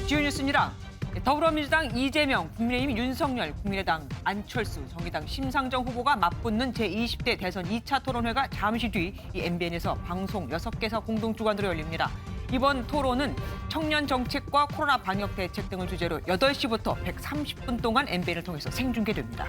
주요 뉴스입니다. 더불어민주당 이재명, 국민의힘 윤석열, 국민의당 안철수, 정의당 심상정 후보가 맞붙는 제20대 대선 2차 토론회가 잠시 뒤 이 MBN에서 방송 6개사 공동 주관으로 열립니다. 이번 토론은 청년 정책과 코로나 방역 대책 등을 주제로 8시부터 130분 동안 MBN을 통해서 생중계됩니다.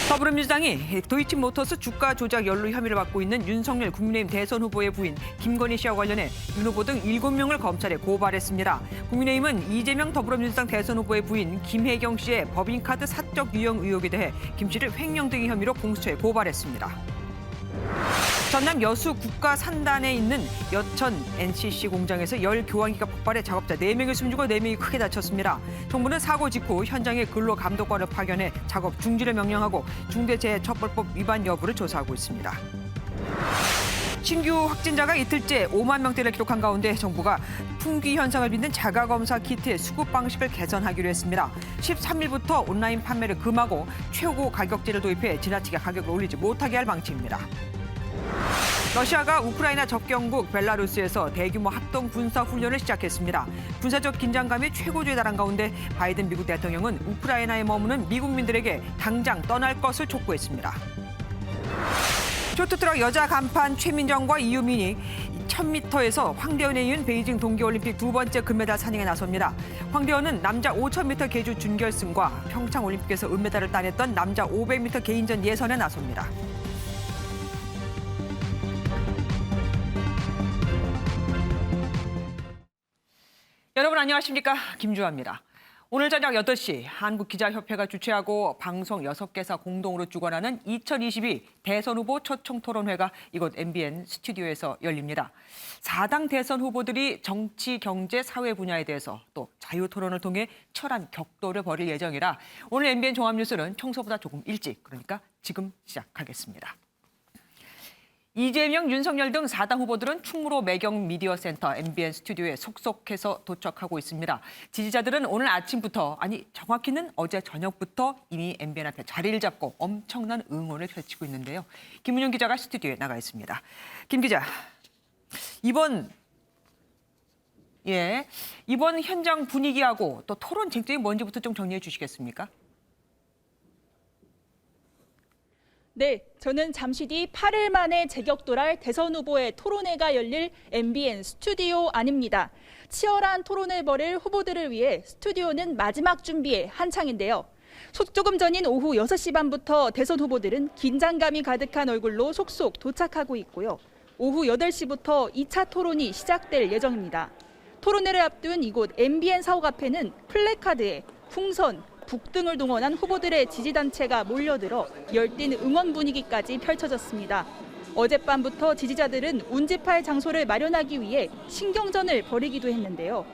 더불어민주당이 도이치모터스 주가 조작 연루 혐의를 받고 있는 윤석열 국민의힘 대선 후보의 부인 김건희 씨와 관련해 윤 후보 등 7명을 검찰에 고발했습니다. 국민의힘은 이재명 더불어민주당 대선 후보의 부인 김혜경 씨의 법인카드 사적 유용 의혹에 대해 김 씨를 횡령 등의 혐의로 공수처에 고발했습니다. 전남 여수 국가산단에 있는 여천 NCC 공장에서 열 교환기가 폭발해 작업자 4명이 숨지고 4명이 크게 다쳤습니다. 정부는 사고 직후 현장에 근로감독관을 파견해 작업 중지를 명령하고 중대재해처벌법 위반 여부를 조사하고 있습니다. 신규 확진자가 이틀째 5만 명대를 기록한 가운데 정부가 풍기 현상을 빚는 자가검사 키트의 수급 방식을 개선하기로 했습니다. 13일부터 온라인 판매를 금하고 최고 가격제를 도입해 지나치게 가격을 올리지 못하게 할 방침입니다. 러시아가 우크라이나 접경국 벨라루스에서 대규모 합동 군사 훈련을 시작했습니다. 군사적 긴장감이 최고조에 달한 가운데 바이든 미국 대통령은 우크라이나에 머무는 미국민들에게 당장 떠날 것을 촉구했습니다. 쇼트트랙 여자 간판 최민정과 이유민이 1000m에서 황대현에 이은 베이징 동계올림픽 두 번째 금메달 사냥에 나섭니다. 황대현은 남자 5000m 계주 준결승과 평창올림픽에서 은메달을 따냈던 남자 500m 개인전 예선에 나섭니다. 여러분 안녕하십니까? 김주아입니다. 오늘 저녁 8시 한국기자협회가 주최하고 방송 6개사 공동으로 주관하는 2022 대선 후보 초청 토론회가 이곳 MBN 스튜디오에서 열립니다. 4당 대선 후보들이 정치, 경제, 사회 분야에 대해서 또 자유 토론을 통해 치열한 격돌을 벌일 예정이라 오늘 MBN 종합뉴스는 평소보다 조금 일찍, 그러니까 지금 시작하겠습니다. 이재명, 윤석열 등 4당 후보들은 충무로 매경미디어센터 MBN 스튜디오에 속속해서 도착하고 있습니다. 지지자들은 오늘 아침부터, 아니 정확히는 어제 저녁부터 이미 MBN 앞에 자리를 잡고 엄청난 응원을 펼치고 있는데요. 김은영 기자가 스튜디오에 나가 있습니다. 김 기자, 이번 현장 분위기하고 또 토론 쟁점이 뭔지부터 좀 정리해 주시겠습니까? 네, 저는 잠시 뒤 8일 만에 재격돌할 대선 후보의 토론회가 열릴 MBN 스튜디오 안입니다. 치열한 토론을 벌일 후보들을 위해 스튜디오는 마지막 준비에 한창인데요. 조금 전인 오후 6시 반부터 대선 후보들은 긴장감이 가득한 얼굴로 속속 도착하고 있고요. 오후 8시부터 2차 토론이 시작될 예정입니다. 토론회를 앞둔 이곳 MBN 사옥 앞에는 플래카드에 풍선, 북 등을 동원한 후보들의 지지단체가 몰려들어 열띤 응원 분위기까지 펼쳐졌습니다. 어젯밤부터 지지자들은 운집할 장소를 마련하기 위해 신경전을 벌이기도 했는데요.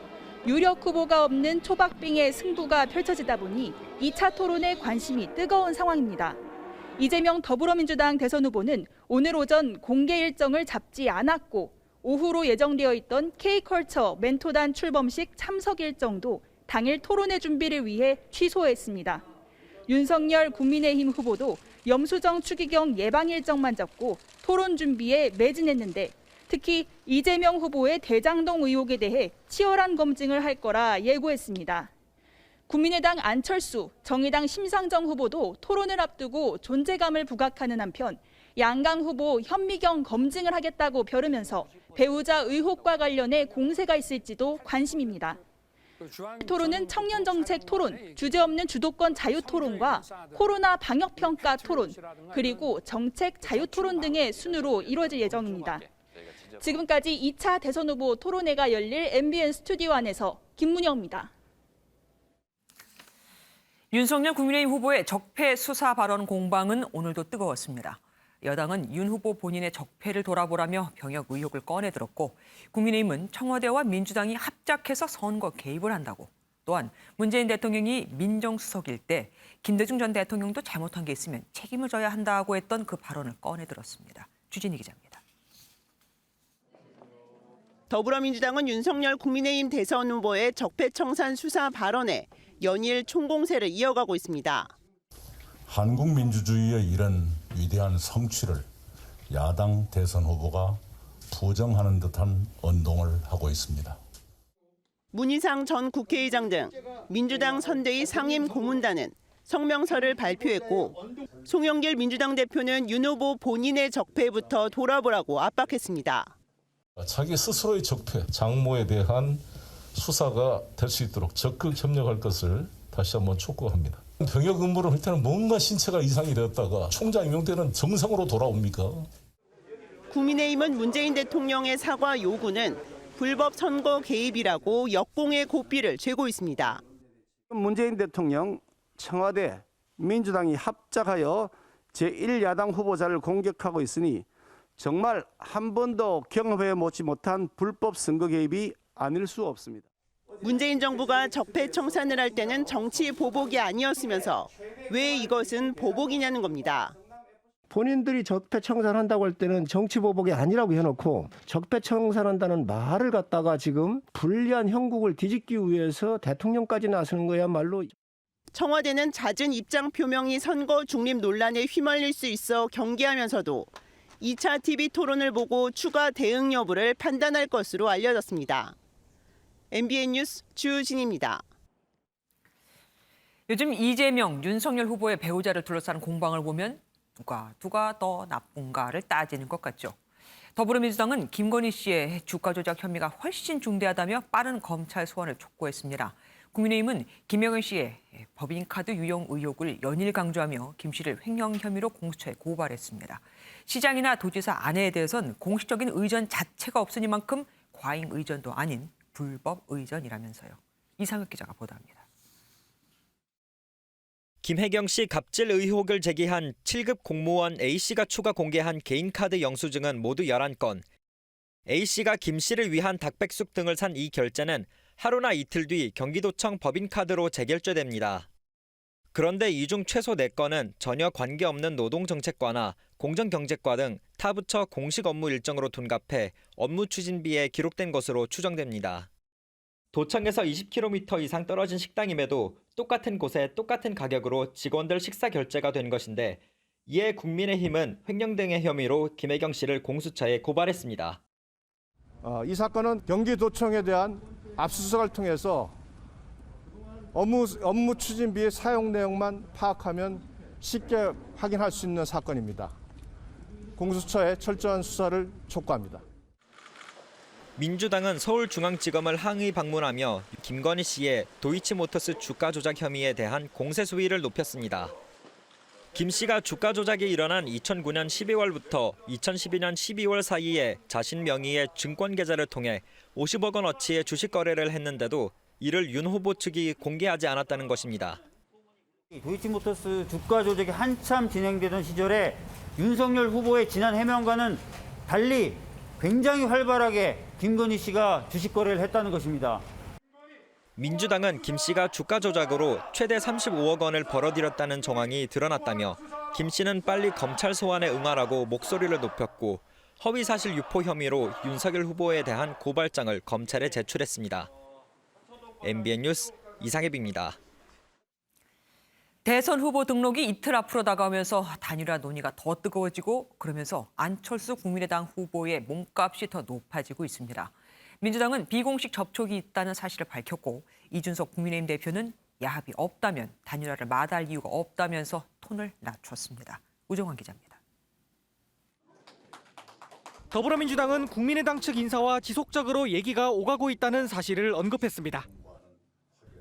유력 후보가 없는 초박빙의 승부가 펼쳐지다 보니 2차 토론에 관심이 뜨거운 상황입니다. 이재명 더불어민주당 대선 후보는 오늘 오전 공개 일정을 잡지 않았고 오후로 예정되어 있던 K컬처 멘토단 출범식 참석 일정도 당일 토론회 준비를 위해 취소했습니다. 윤석열 국민의힘 후보도 염수정 추기경 예방 일정만 잡고 토론 준비에 매진했는데 특히 이재명 후보의 대장동 의혹에 대해 치열한 검증을 할 거라 예고했습니다. 국민의당 안철수, 정의당 심상정 후보도 토론을 앞두고 존재감을 부각하는 한편 양강 후보 현미경 검증을 하겠다고 벼르면서 배우자 의혹과 관련해 공세가 있을지도 관심입니다. 토론은 청년정책 토론, 주제없는 주도권 자유토론과 코로나 방역평가 토론, 그리고 정책 자유토론 등의 순으로 이루어질 예정입니다. 지금까지 2차 대선 후보 토론회가 열릴 MBN 스튜디오 안에서 김문영입니다. 윤석열 국민의힘 후보의 적폐 수사 발언 공방은 오늘도 뜨거웠습니다. 여당은 윤 후보 본인의 적폐를 돌아보라며 병역 의혹을 꺼내들었고 국민의힘은 청와대와 민주당이 합작해서 선거 개입을 한다고 또한 문재인 대통령이 민정수석일 때 김대중 전 대통령도 잘못한 게 있으면 책임을 져야 한다고 했던 그 발언을 꺼내들었습니다. 주진희 기자입니다. 더불어민주당은 윤석열 국민의힘 대선 후보의 적폐청산 수사 발언에 연일 총공세를 이어가고 있습니다. 한국 민주주의의 이런 위대한 성취를 야당 대선 후보가 부정하는 듯한 언동을 하고 있습니다. 문희상 전 국회의장 등 민주당 선대위 상임 고문단은 성명서를 발표했고 송영길 민주당 대표는 윤 후보 본인의 적폐부터 돌아보라고 압박했습니다. 자기 스스로의 적폐, 장모에 대한 수사가 될 수 있도록 적극 협력할 것을 다시 한번 촉구합니다. 병역 의무를 할 때는 뭔가 신체가 이상이 되었다가 총장 임용 때는 정상으로 돌아옵니까? 국민의힘은 문재인 대통령의 사과 요구는 불법 선거 개입이라고 역공의 고삐를 쥐고 있습니다. 문재인 대통령, 청와대, 민주당이 합작하여 제1야당 후보자를 공격하고 있으니 정말 한 번도 경험해 보지 못한 불법 선거 개입이 아닐 수 없습니다. 문재인 정부가 적폐 청산을 할 때는 정치 보복이 아니었으면서 왜 이것은 보복이냐는 겁니다. 본인들이 적폐 청산한다고 할 때는 정치 보복이 아니라고 해놓고 적폐 청산한다는 말을 갖다가 지금 불리한 형국을 뒤집기 위해서 대통령까지 나서는 거야말로. 청와대는 잦은 입장 표명이 선거 중립 논란에 휘말릴 수 있어 경계하면서도 2차 TV 토론을 보고 추가 대응 여부를 판단할 것으로 알려졌습니다. MBN 뉴스 주진입니다. 요즘 이재명, 윤석열 후보의 배우자를 둘러싼 공방을 보면 누가 더 나쁜가를 따지는 것 같죠. 더불어민주당은 김건희 씨의 주가 조작 혐의가 훨씬 중대하다며 빠른 검찰 소환을 촉구했습니다. 국민의힘은 김영현 씨의 법인카드 유용 의혹을 연일 강조하며 김 씨를 횡령 혐의로 공수처에 고발했습니다. 시장이나 도지사 아내에 대해선 공식적인 의전 자체가 없으니만큼 과잉 의전도 아닌 불법 의전이라면서요. 이상혁 기자가 보도합니다. 김혜경 씨 갑질 의혹을 제기한 7급 공무원 A씨가 추가 공개한 개인카드 영수증은 모두 11건. A씨가 김 씨를 위한 닭백숙 등을 산 이 결제는 하루나 이틀 뒤 경기도청 법인카드로 재결제됩니다. 그런데 이 중 최소 4건은 전혀 관계없는 노동정책과나 공정경제과 등 타 부처 공식 업무 일정으로 둔갑해 업무 추진비에 기록된 것으로 추정됩니다. 도청에서 20km 이상 떨어진 식당임에도 똑같은 곳에 똑같은 가격으로 직원들 식사 결제가 된 것인데 이에 국민의힘은 횡령 등의 혐의로 김혜경 씨를 공수처에 고발했습니다. 이 사건은 경기도청에 대한 압수수색을 통해서 업무 추진비의 사용 내용만 파악하면 쉽게 확인할 수 있는 사건입니다. 공수처에 철저한 수사를 촉구합니다. 민주당은 서울중앙지검을 항의 방문하며 김건희 씨의 도이치모터스 주가 조작 혐의에 대한 공세 수위를 높였습니다. 김 씨가 주가 조작이 일어난 2009년 12월부터 2012년 12월 사이에 자신 명의의 증권 계좌를 통해 50억 원어치의 주식 거래를 했는데도 이를 윤 후보 측이 공개하지 않았다는 것입니다. 도이치모터스 주가 조작이 한참 진행되던 시절에 윤석열 후보의 지난 해명과는 달리 굉장히 활발하게 김건희 씨가 주식 거래를 했다는 것입니다. 민주당은 김 씨가 주가 조작으로 최대 35억 원을 벌어들였다는 정황이 드러났다며 김 씨는 빨리 검찰 소환에 응하라고 목소리를 높였고 허위사실 유포 혐의로 윤석열 후보에 대한 고발장을 검찰에 제출했습니다. MBN 뉴스 이상엽입니다. 대선 후보 등록이 이틀 앞으로 다가오면서 단일화 논의가 더 뜨거워지고 그러면서 안철수 국민의당 후보의 몸값이 더 높아지고 있습니다. 민주당은 비공식 접촉이 있다는 사실을 밝혔고 이준석 국민의힘 대표는 야합이 없다면 단일화를 마다할 이유가 없다면서 톤을 낮췄습니다. 우정환 기자입니다. 더불어민주당은 국민의당 측 인사와 지속적으로 얘기가 오가고 있다는 사실을 언급했습니다.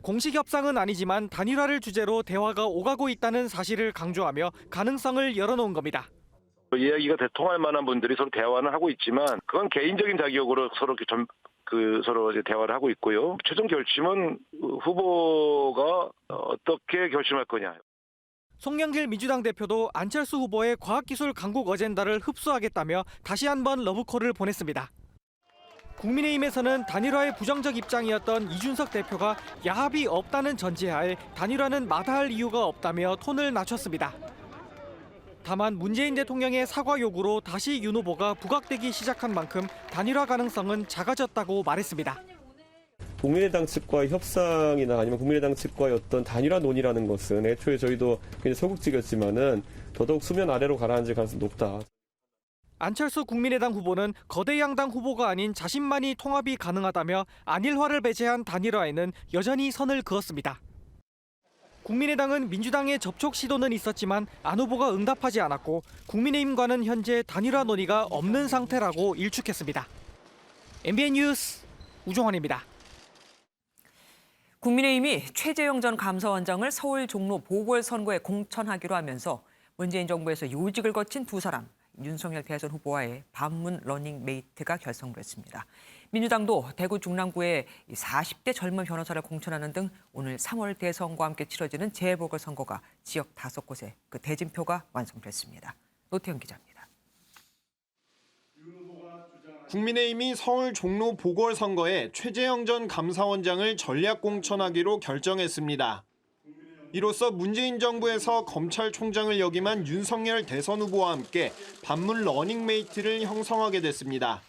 공식 협상은 아니지만 단일화를 주제로 대화가 오가고 있다는 사실을 강조하며 가능성을 열어놓은 겁니다. 이야기가 대통할 만한 분들이 서로 대화는 하고 있지만 그건 개인적인 자격으로 서로 서로 대화를 하고 있고요. 최종 결심은 후보가 어떻게 결심할 거냐. 송영길 민주당 대표도 안철수 후보의 과학기술 강국 어젠다를 흡수하겠다며 다시 한번 러브콜을 보냈습니다. 국민의힘에서는 단일화의 부정적 입장이었던 이준석 대표가 야합이 없다는 전제하에 단일화는 마다할 이유가 없다며 톤을 낮췄습니다. 다만 문재인 대통령의 사과 요구로 다시 윤 후보가 부각되기 시작한 만큼 단일화 가능성은 작아졌다고 말했습니다. 국민의당 측과의 협상이나 아니면 국민의당 측과의 어떤 단일화 논의라는 것은 애초에 저희도 굉장히 소극적이었지만은 더더욱 수면 아래로 가라앉을 가능성이 높다. 안철수 국민의당 후보는 거대 양당 후보가 아닌 자신만이 통합이 가능하다며 안일화를 배제한 단일화에는 여전히 선을 그었습니다. 국민의당은 민주당의 접촉 시도는 있었지만 안 후보가 응답하지 않았고 국민의힘과는 현재 단일화 논의가 없는 상태라고 일축했습니다. MBN 뉴스 우종환입니다. 국민의힘이 최재형 전 감사원장을 서울 종로 보궐선거에 공천하기로 하면서 문재인 정부에서 요직을 거친 두 사람, 윤석열 대선 후보와의 반문 러닝메이트가 결성됐습니다. 민주당도 대구 중랑구에 40대 젊은 변호사를 공천하는 등 오늘 3월 대선과 함께 치러지는 재보궐선거가 지역 5곳에 그 대진표가 완성됐습니다. 노태현 기자입니다. 국민의힘이 서울 종로 보궐선거에 최재형 전 감사원장을 전략 공천하기로 결정했습니다. 이로써 문재인 정부에서 검찰총장을 역임한 윤석열 대선 후보와 함께 반문 러닝메이트를 형성하게 됐습니다.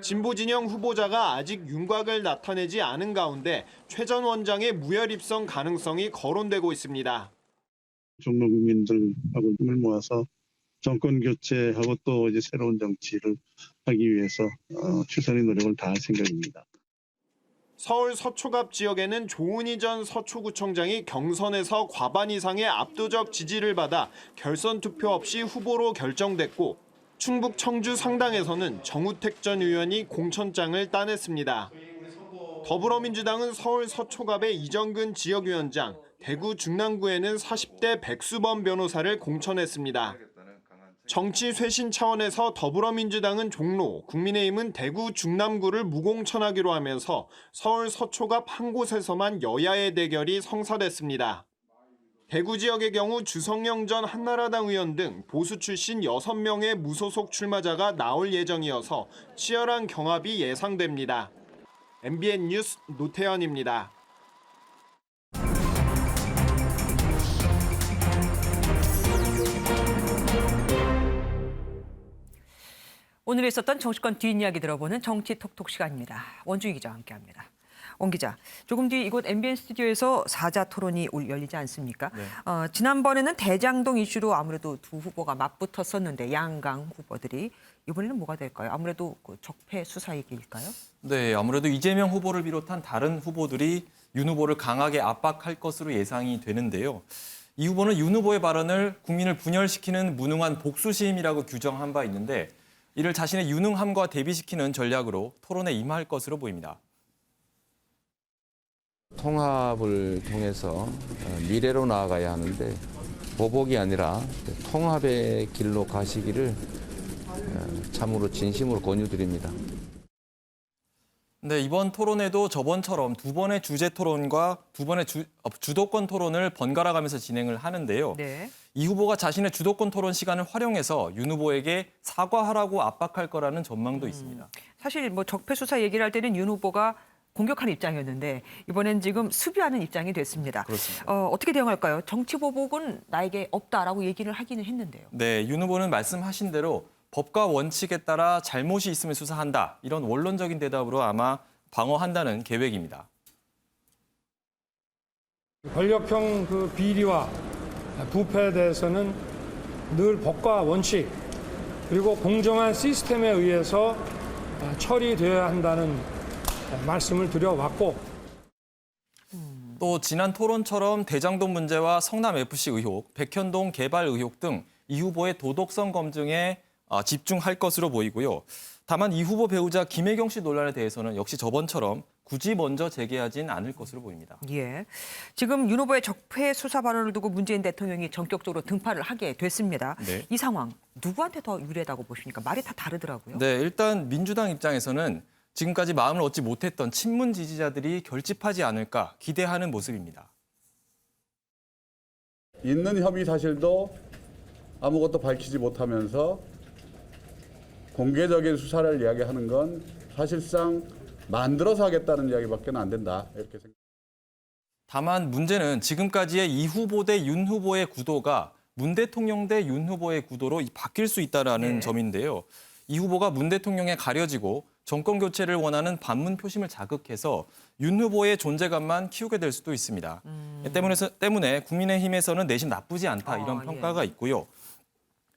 진보 진영 후보자가 아직 윤곽을 나타내지 않은 가운데 최 전 원장의 무혈 입성 가능성이 거론되고 있습니다. 종로 국민들하고 힘을 모아서 정권 교체하고 또 이제 새로운 정치를 하기 위해서 최선의 노력을 다할 생각입니다. 서울 서초갑 지역에는 조은희 전 서초구청장이 경선에서 과반 이상의 압도적 지지를 받아 결선 투표 없이 후보로 결정됐고 충북 청주 상당에서는 정우택 전 의원이 공천장을 따냈습니다. 더불어민주당은 서울 서초갑의 이정근 지역위원장, 대구 중랑구에는 40대 백수범 변호사를 공천했습니다. 정치 쇄신 차원에서 더불어민주당은 종로, 국민의힘은 대구 중남구를 무공천하기로 하면서 서울 서초갑 한 곳에서만 여야의 대결이 성사됐습니다. 대구 지역의 경우 주성영 전 한나라당 의원 등 보수 출신 6명의 무소속 출마자가 나올 예정이어서 치열한 경합이 예상됩니다. MBN 뉴스 노태현입니다. 오늘 있었던 정치권 뒷이야기 들어보는 정치 톡톡 시간입니다. 원주희 기자와 함께합니다. 원 기자, 조금 뒤 이곳 MBN 스튜디오에서 사자 토론이 열리지 않습니까? 네. 지난번에는 대장동 이슈로 아무래도 두 후보가 맞붙었었는데 양강 후보들이 이번에는 뭐가 될까요? 아무래도 그 적폐 수사 얘기일까요? 네, 아무래도 이재명 후보를 비롯한 다른 후보들이 윤 후보를 강하게 압박할 것으로 예상이 되는데요. 이 후보는 윤 후보의 발언을 국민을 분열시키는 무능한 복수심이라고 규정한 바 있는데 이를 자신의 유능함과 대비시키는 전략으로 토론에 임할 것으로 보입니다. 통합을 통해서 미래로 나아가야 하는데 보복이 아니라 통합의 길로 가시기를 참으로 진심으로 권유드립니다. 네, 이번 토론에도 저번처럼 두 번의 주제 토론과 두 번의 주도권 토론을 번갈아 가면서 진행을 하는데요. 네. 이 후보가 자신의 주도권 토론 시간을 활용해서 윤 후보에게 사과하라고 압박할 거라는 전망도 있습니다. 사실 뭐 적폐 수사 얘기를 할 때는 윤 후보가 공격하는 입장이었는데 이번엔 지금 수비하는 입장이 됐습니다. 그렇습니다. 어떻게 대응할까요? 정치 보복은 나에게 없다라고 얘기를 하기는 했는데요. 네, 윤 후보는 말씀하신 대로 법과 원칙에 따라 잘못이 있으면 수사한다. 이런 원론적인 대답으로 아마 방어한다는 계획입니다. 권력형 그 비리와 부패에 대해서는 늘 법과 원칙 그리고 공정한 시스템에 의해서 처리되어야 한다는 말씀을 드려왔고 또 지난 토론처럼 대장동 문제와 성남FC 의혹, 백현동 개발 의혹 등 이 후보의 도덕성 검증에 집중할 것으로 보이고요. 다만 이 후보 배우자 김혜경 씨 논란에 대해서는 역시 저번처럼 굳이 먼저 제기하진 않을 것으로 보입니다. 예, 지금 윤 후보의 적폐 수사 발언을 두고 문재인 대통령이 전격적으로 등판을 하게 됐습니다. 네. 이 상황 누구한테 더 유리하다고 보십니까? 말이 다 다르더라고요. 네, 일단 민주당 입장에서는 지금까지 마음을 얻지 못했던 친문 지지자들이 결집하지 않을까 기대하는 모습입니다. 있는 협의 사실도 아무것도 밝히지 못하면서 공개적인 수사를 이야기하는 건 사실상 만들어서 하겠다는 이야기밖에 안 된다. 이렇게 생각합니다. 다만 문제는 지금까지의 이 후보 대 윤 후보의 구도가 문 대통령 대 윤 후보의 구도로 바뀔 수 있다는 점인데요. 이 후보가 문 대통령에 가려지고 정권 교체를 원하는 반문 표심을 자극해서 윤 후보의 존재감만 키우게 될 수도 있습니다. 때문에 국민의힘에서는 내심 나쁘지 않다 이런 평가가 있고요.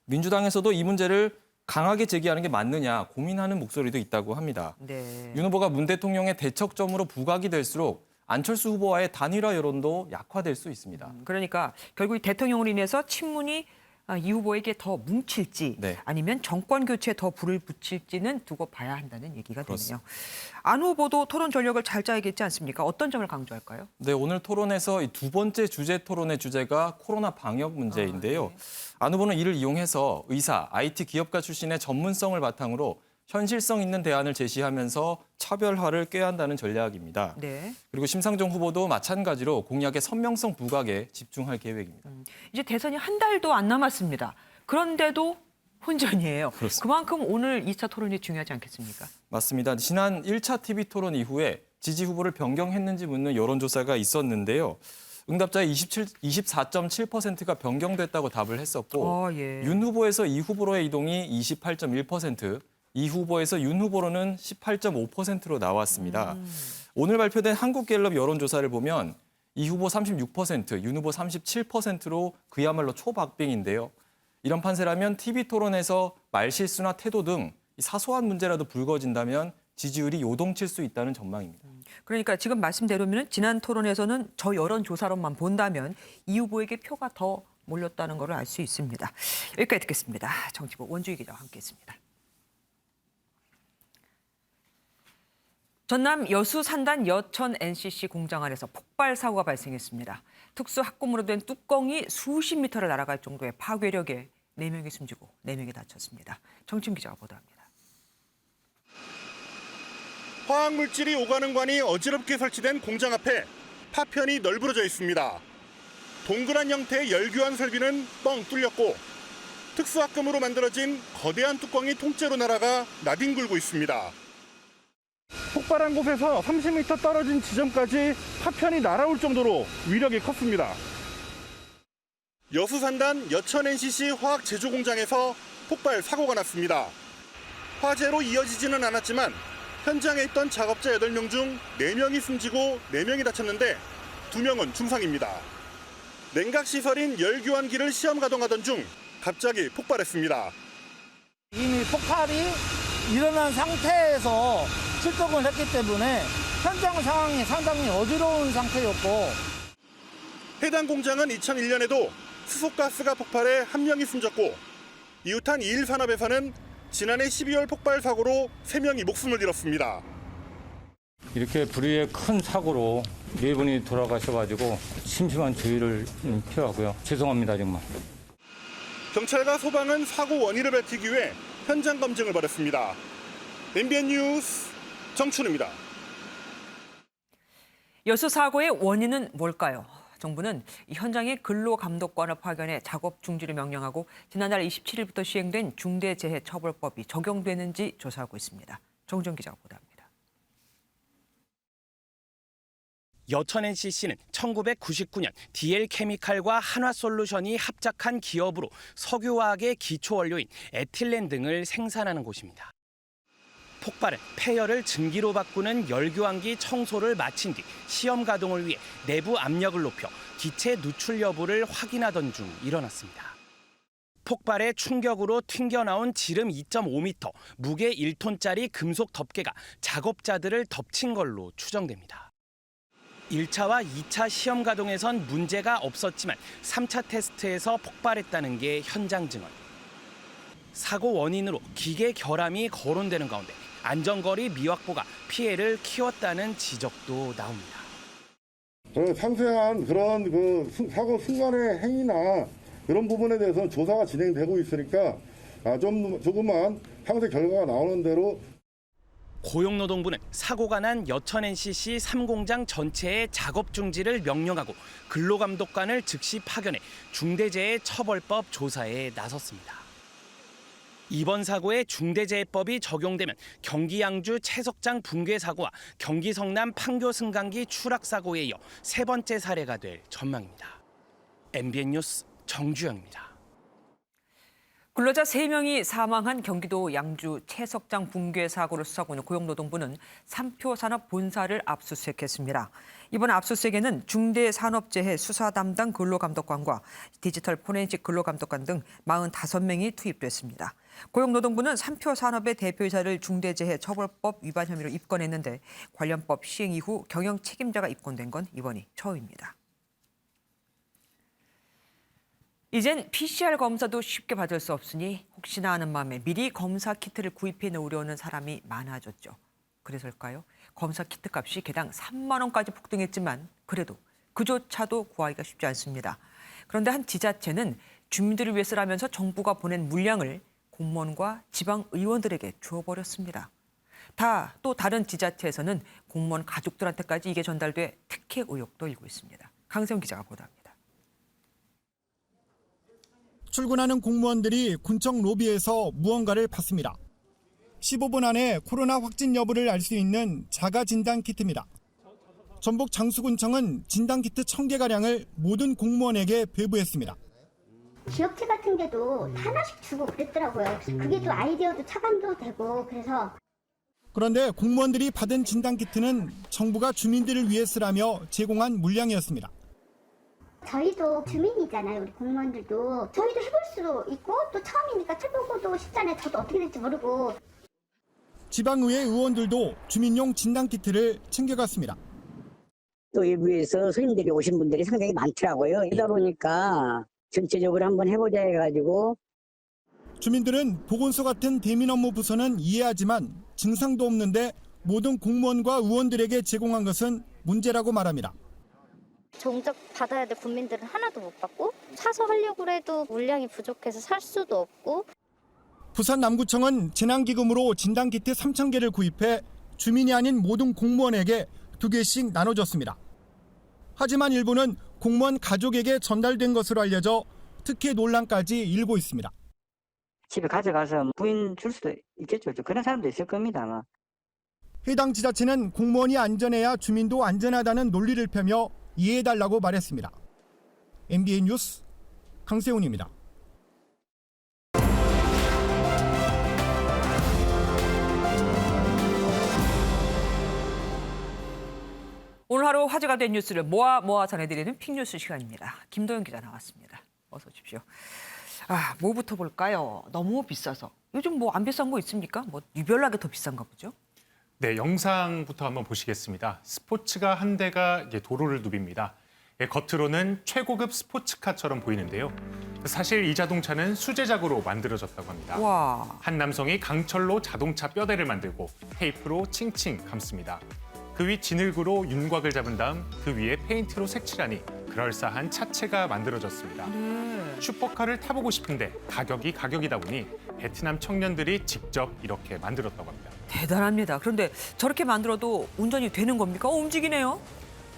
민주당에서도 이 문제를 강하게 제기하는 게 맞느냐 고민하는 목소리도 있다고 합니다. 네. 윤 후보가 문 대통령의 대척점으로 부각이 될수록 안철수 후보와의 단일화 여론도 약화될 수 있습니다. 그러니까 결국 이 대통령으로 인해서 친문이 이 후보에게 더 뭉칠지 네. 아니면 정권 교체에 더 불을 붙일지는 두고 봐야 한다는 얘기가 되네요. 그렇습니다. 안 후보도 토론 전략을 잘 짜야겠지 않습니까? 어떤 점을 강조할까요? 네, 오늘 토론에서 이 두 번째 주제 토론의 주제가 코로나 방역 문제인데요. 안 후보는 이를 이용해서 의사, IT 기업가 출신의 전문성을 바탕으로 현실성 있는 대안을 제시하면서 차별화를 꾀한다는 전략입니다. 네. 그리고 심상정 후보도 마찬가지로 공약의 선명성 부각에 집중할 계획입니다. 이제 대선이 한 달도 안 남았습니다. 그런데도 혼전이에요. 그렇습니다. 그만큼 오늘 2차 토론이 중요하지 않겠습니까? 맞습니다. 지난 1차 TV 토론 이후에 지지 후보를 변경했는지 묻는 여론조사가 있었는데요. 응답자의 24.7%가 변경됐다고 답을 했었고 윤 후보에서 이 후보로의 이동이 28.1%, 이 후보에서 윤 후보로는 18.5%로 나왔습니다. 오늘 발표된 한국갤럽 여론조사를 보면 이 후보 36%, 윤 후보 37%로 그야말로 초박빙인데요. 이런 판세라면 TV 토론에서 말실수나 태도 등 사소한 문제라도 불거진다면 지지율이 요동칠 수 있다는 전망입니다. 그러니까 지금 말씀대로면 지난 토론에서는 저 여론조사로만 본다면 이 후보에게 표가 더 몰렸다는 걸 알 수 있습니다. 여기까지 듣겠습니다. 정치부 원주희 기자와 함께했습니다. 전남 여수 산단 여천 NCC 공장 안에서 폭발 사고가 발생했습니다. 특수 합금으로 된 뚜껑이 수십 미터를 날아갈 정도의 파괴력에 4명이 숨지고 4명이 다쳤습니다. 정치훈 기자가 보도합니다. 화학물질이 오가는 관이 어지럽게 설치된 공장 앞에 파편이 널브러져 있습니다. 동그란 형태의 열교환 설비는 뻥 뚫렸고 특수합금으로 만들어진 거대한 뚜껑이 통째로 날아가 나뒹굴고 있습니다. 폭발한 곳에서 30m 떨어진 지점까지 파편이 날아올 정도로 위력이 컸습니다. 여수산단 여천 NCC 화학 제조 공장에서 폭발 사고가 났습니다. 화재로 이어지지는 않았지만 현장에 있던 작업자 8명 중 4명이 숨지고 4명이 다쳤는데 2명은 중상입니다. 냉각시설인 열교환기를 시험 가동하던 중 갑자기 폭발했습니다. 이미 폭발이 일어난 상태에서 출동을 했기 때문에 현장 상황이 상당히 어지러운 상태였고 해당 공장은 2001년에도 수소가스가 폭발해 1명이 숨졌고 이웃한 이일산업에서는 지난해 12월 폭발 사고로 3명이 목숨을 잃었습니다. 이렇게 불의의 큰 사고로 4분이 돌아가셔가지고 심심한 주의를 표하고요. 죄송합니다, 정말. 경찰과 소방은 사고 원인을 밝히기 위해 현장 검증을 벌였습니다. MBN 뉴스 정춘우입니다. 여수 사고의 원인은 뭘까요? 정부는 이 현장에 근로감독관을 파견해 작업 중지를 명령하고 지난달 27일부터 시행된 중대재해처벌법이 적용되는지 조사하고 있습니다. 정준 기자가 보도합니다. 여천 NCC는 1999년 DL케미칼과 한화솔루션이 합작한 기업으로 석유화학의 기초원료인 에틸렌 등을 생산하는 곳입니다. 폭발은 폐열을 증기로 바꾸는 열교환기 청소를 마친 뒤 시험 가동을 위해 내부 압력을 높여 기체 누출 여부를 확인하던 중 일어났습니다. 폭발의 충격으로 튕겨나온 지름 2.5m, 무게 1톤짜리 금속 덮개가 작업자들을 덮친 걸로 추정됩니다. 1차와 2차 시험 가동에선 문제가 없었지만 3차 테스트에서 폭발했다는 게 현장 증언. 사고 원인으로 기계 결함이 거론되는 가운데 안전거리 미확보가 피해를 키웠다는 지적도 나옵니다. 상세한 그런 사고 순간의 행위나 이런 부분에 대해서는 조사가 진행되고 있으니까 조금만 상세 결과가 나오는 대로. 고용노동부는 사고가 난 여천 NCC 3공장 전체의 작업 중지를 명령하고 근로감독관을 즉시 파견해 중대재해처벌법 조사에 나섰습니다. 이번 사고에 중대재해법이 적용되면 경기 양주 채석장 붕괴 사고와 경기 성남 판교 승강기 추락 사고에 이어 3번째 사례가 될 전망입니다. MBN 뉴스 정주영입니다. 근로자 3명이 사망한 경기도 양주 채석장 붕괴 사고를 수사하고 있는 고용노동부는 삼표산업 본사를 압수수색했습니다. 이번 압수수색에는 중대산업재해 수사 담당 근로감독관과 디지털 포렌식 근로감독관 등 45명이 투입됐습니다. 고용노동부는 삼표산업의 대표이사를 중대재해 처벌법 위반 혐의로 입건했는데 관련법 시행 이후 경영 책임자가 입건된 건 이번이 처음입니다. 이젠 PCR 검사도 쉽게 받을 수 없으니 혹시나 하는 마음에 미리 검사 키트를 구입해 놓으려는 사람이 많아졌죠. 그래서일까요? 검사 키트 값이 개당 3만 원까지 폭등했지만 그래도 그조차도 구하기가 쉽지 않습니다. 그런데 한 지자체는 주민들을 위해서라면서 정부가 보낸 물량을 공무원과 지방 의원들에게 주어버렸습니다. 또 다른 지자체에서는 공무원 가족들한테까지 이게 전달돼 특혜 의혹도 일고 있습니다. 강세훈 기자가 보도합니다. 출근하는 공무원들이 군청 로비에서 무언가를 받습니다. 15분 안에 코로나 확진 여부를 알 수 있는 자가 진단 키트입니다. 전북 장수군청은 진단 키트 1000개가량을 모든 공무원에게 배부했습니다. 기업체 같은 게도 하나씩 주고 그랬더라고요. 그게 또 아이디어도 차감도 되고 그래서. 그런데 공무원들이 받은 진단 키트는 정부가 주민들을 위해 쓰라며 제공한 물량이었습니다. 저희도 주민이잖아요. 우리 공무원들도. 저희도 해볼 수도 있고 또 처음이니까 해보고도 쉽잖아요. 저도 어떻게 될지 모르고. 지방의회 의원들도 주민용 진단키트를 챙겨갔습니다. 또 일부에서 손님들이 오신 분들이 상당히 많더라고요. 이러다 보니까 전체적으로 한번 해보자 해가지고. 주민들은 보건소 같은 대민 업무 부서는 이해하지만 증상도 없는데 모든 공무원과 의원들에게 제공한 것은 문제라고 말합니다. 정작 받아야 될 국민들은 하나도 못 받고 사서 하려고 해도 물량이 부족해서 살 수도 없고. 부산 남구청은 재난기금으로 진단키트 3000개를 구입해 주민이 아닌 모든 공무원에게 2개씩 나눠줬습니다. 하지만 일부는 공무원 가족에게 전달된 것으로 알려져 특혜 논란까지 일고 있습니다. 집에 가져가서 부인 줄 수도 있겠죠. 그런 사람도 있을 겁니다. 아마. 해당 지자체는 공무원이 안전해야 주민도 안전하다는 논리를 펴며 이해해달라고 말했습니다. MBN 뉴스 강세훈입니다. 오늘 하루 화제가 된 뉴스를 모아 전해드리는 픽뉴스 시간입니다. 김도영 기자 나왔습니다. 어서 오십시오. 뭐부터 볼까요? 너무 비싸서. 요즘 뭐 안 비싼 거 있습니까? 뭐 유별나게 더 비싼가 보죠? 네, 영상부터 한번 보시겠습니다. 스포츠가 한 대가 이제 도로를 누빕니다. 겉으로는 최고급 스포츠카처럼 보이는데요. 사실 이 자동차는 수제작으로 만들어졌다고 합니다. 와. 한 남성이 강철로 자동차 뼈대를 만들고 테이프로 칭칭 감습니다. 그 위 진흙으로 윤곽을 잡은 다음 그 위에 페인트로 색칠하니 그럴싸한 차체가 만들어졌습니다. 슈퍼카를 타보고 싶은데 가격이 가격이다 보니 베트남 청년들이 직접 이렇게 만들었다고 합니다. 대단합니다. 그런데 저렇게 만들어도 운전이 되는 겁니까? 움직이네요.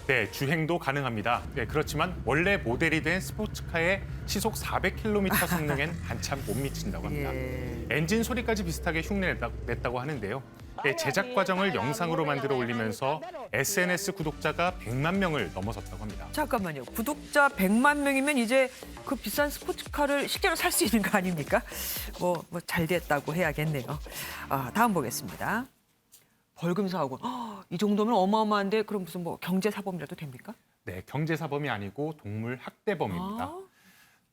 네, 주행도 가능합니다. 네, 그렇지만 원래 모델이 된 스포츠카의 시속 400km 성능엔 한참 못 미친다고 합니다. 엔진 소리까지 비슷하게 흉내냈다고 하는데요. 네, 제작 과정을 영상으로 만들어 올리면서 SNS 구독자가 100만 명을 넘어섰다고 합니다. 잠깐만요. 구독자 100만 명이면 이제 그 비싼 스포츠카를 실제로 살 수 있는 거 아닙니까? 뭐 잘 됐다고 해야겠네요. 다음 보겠습니다. 벌금 사고. 이 정도면 어마어마한데 그럼 무슨 뭐 경제사범이라도 됩니까? 네, 경제사범이 아니고 동물 학대범입니다.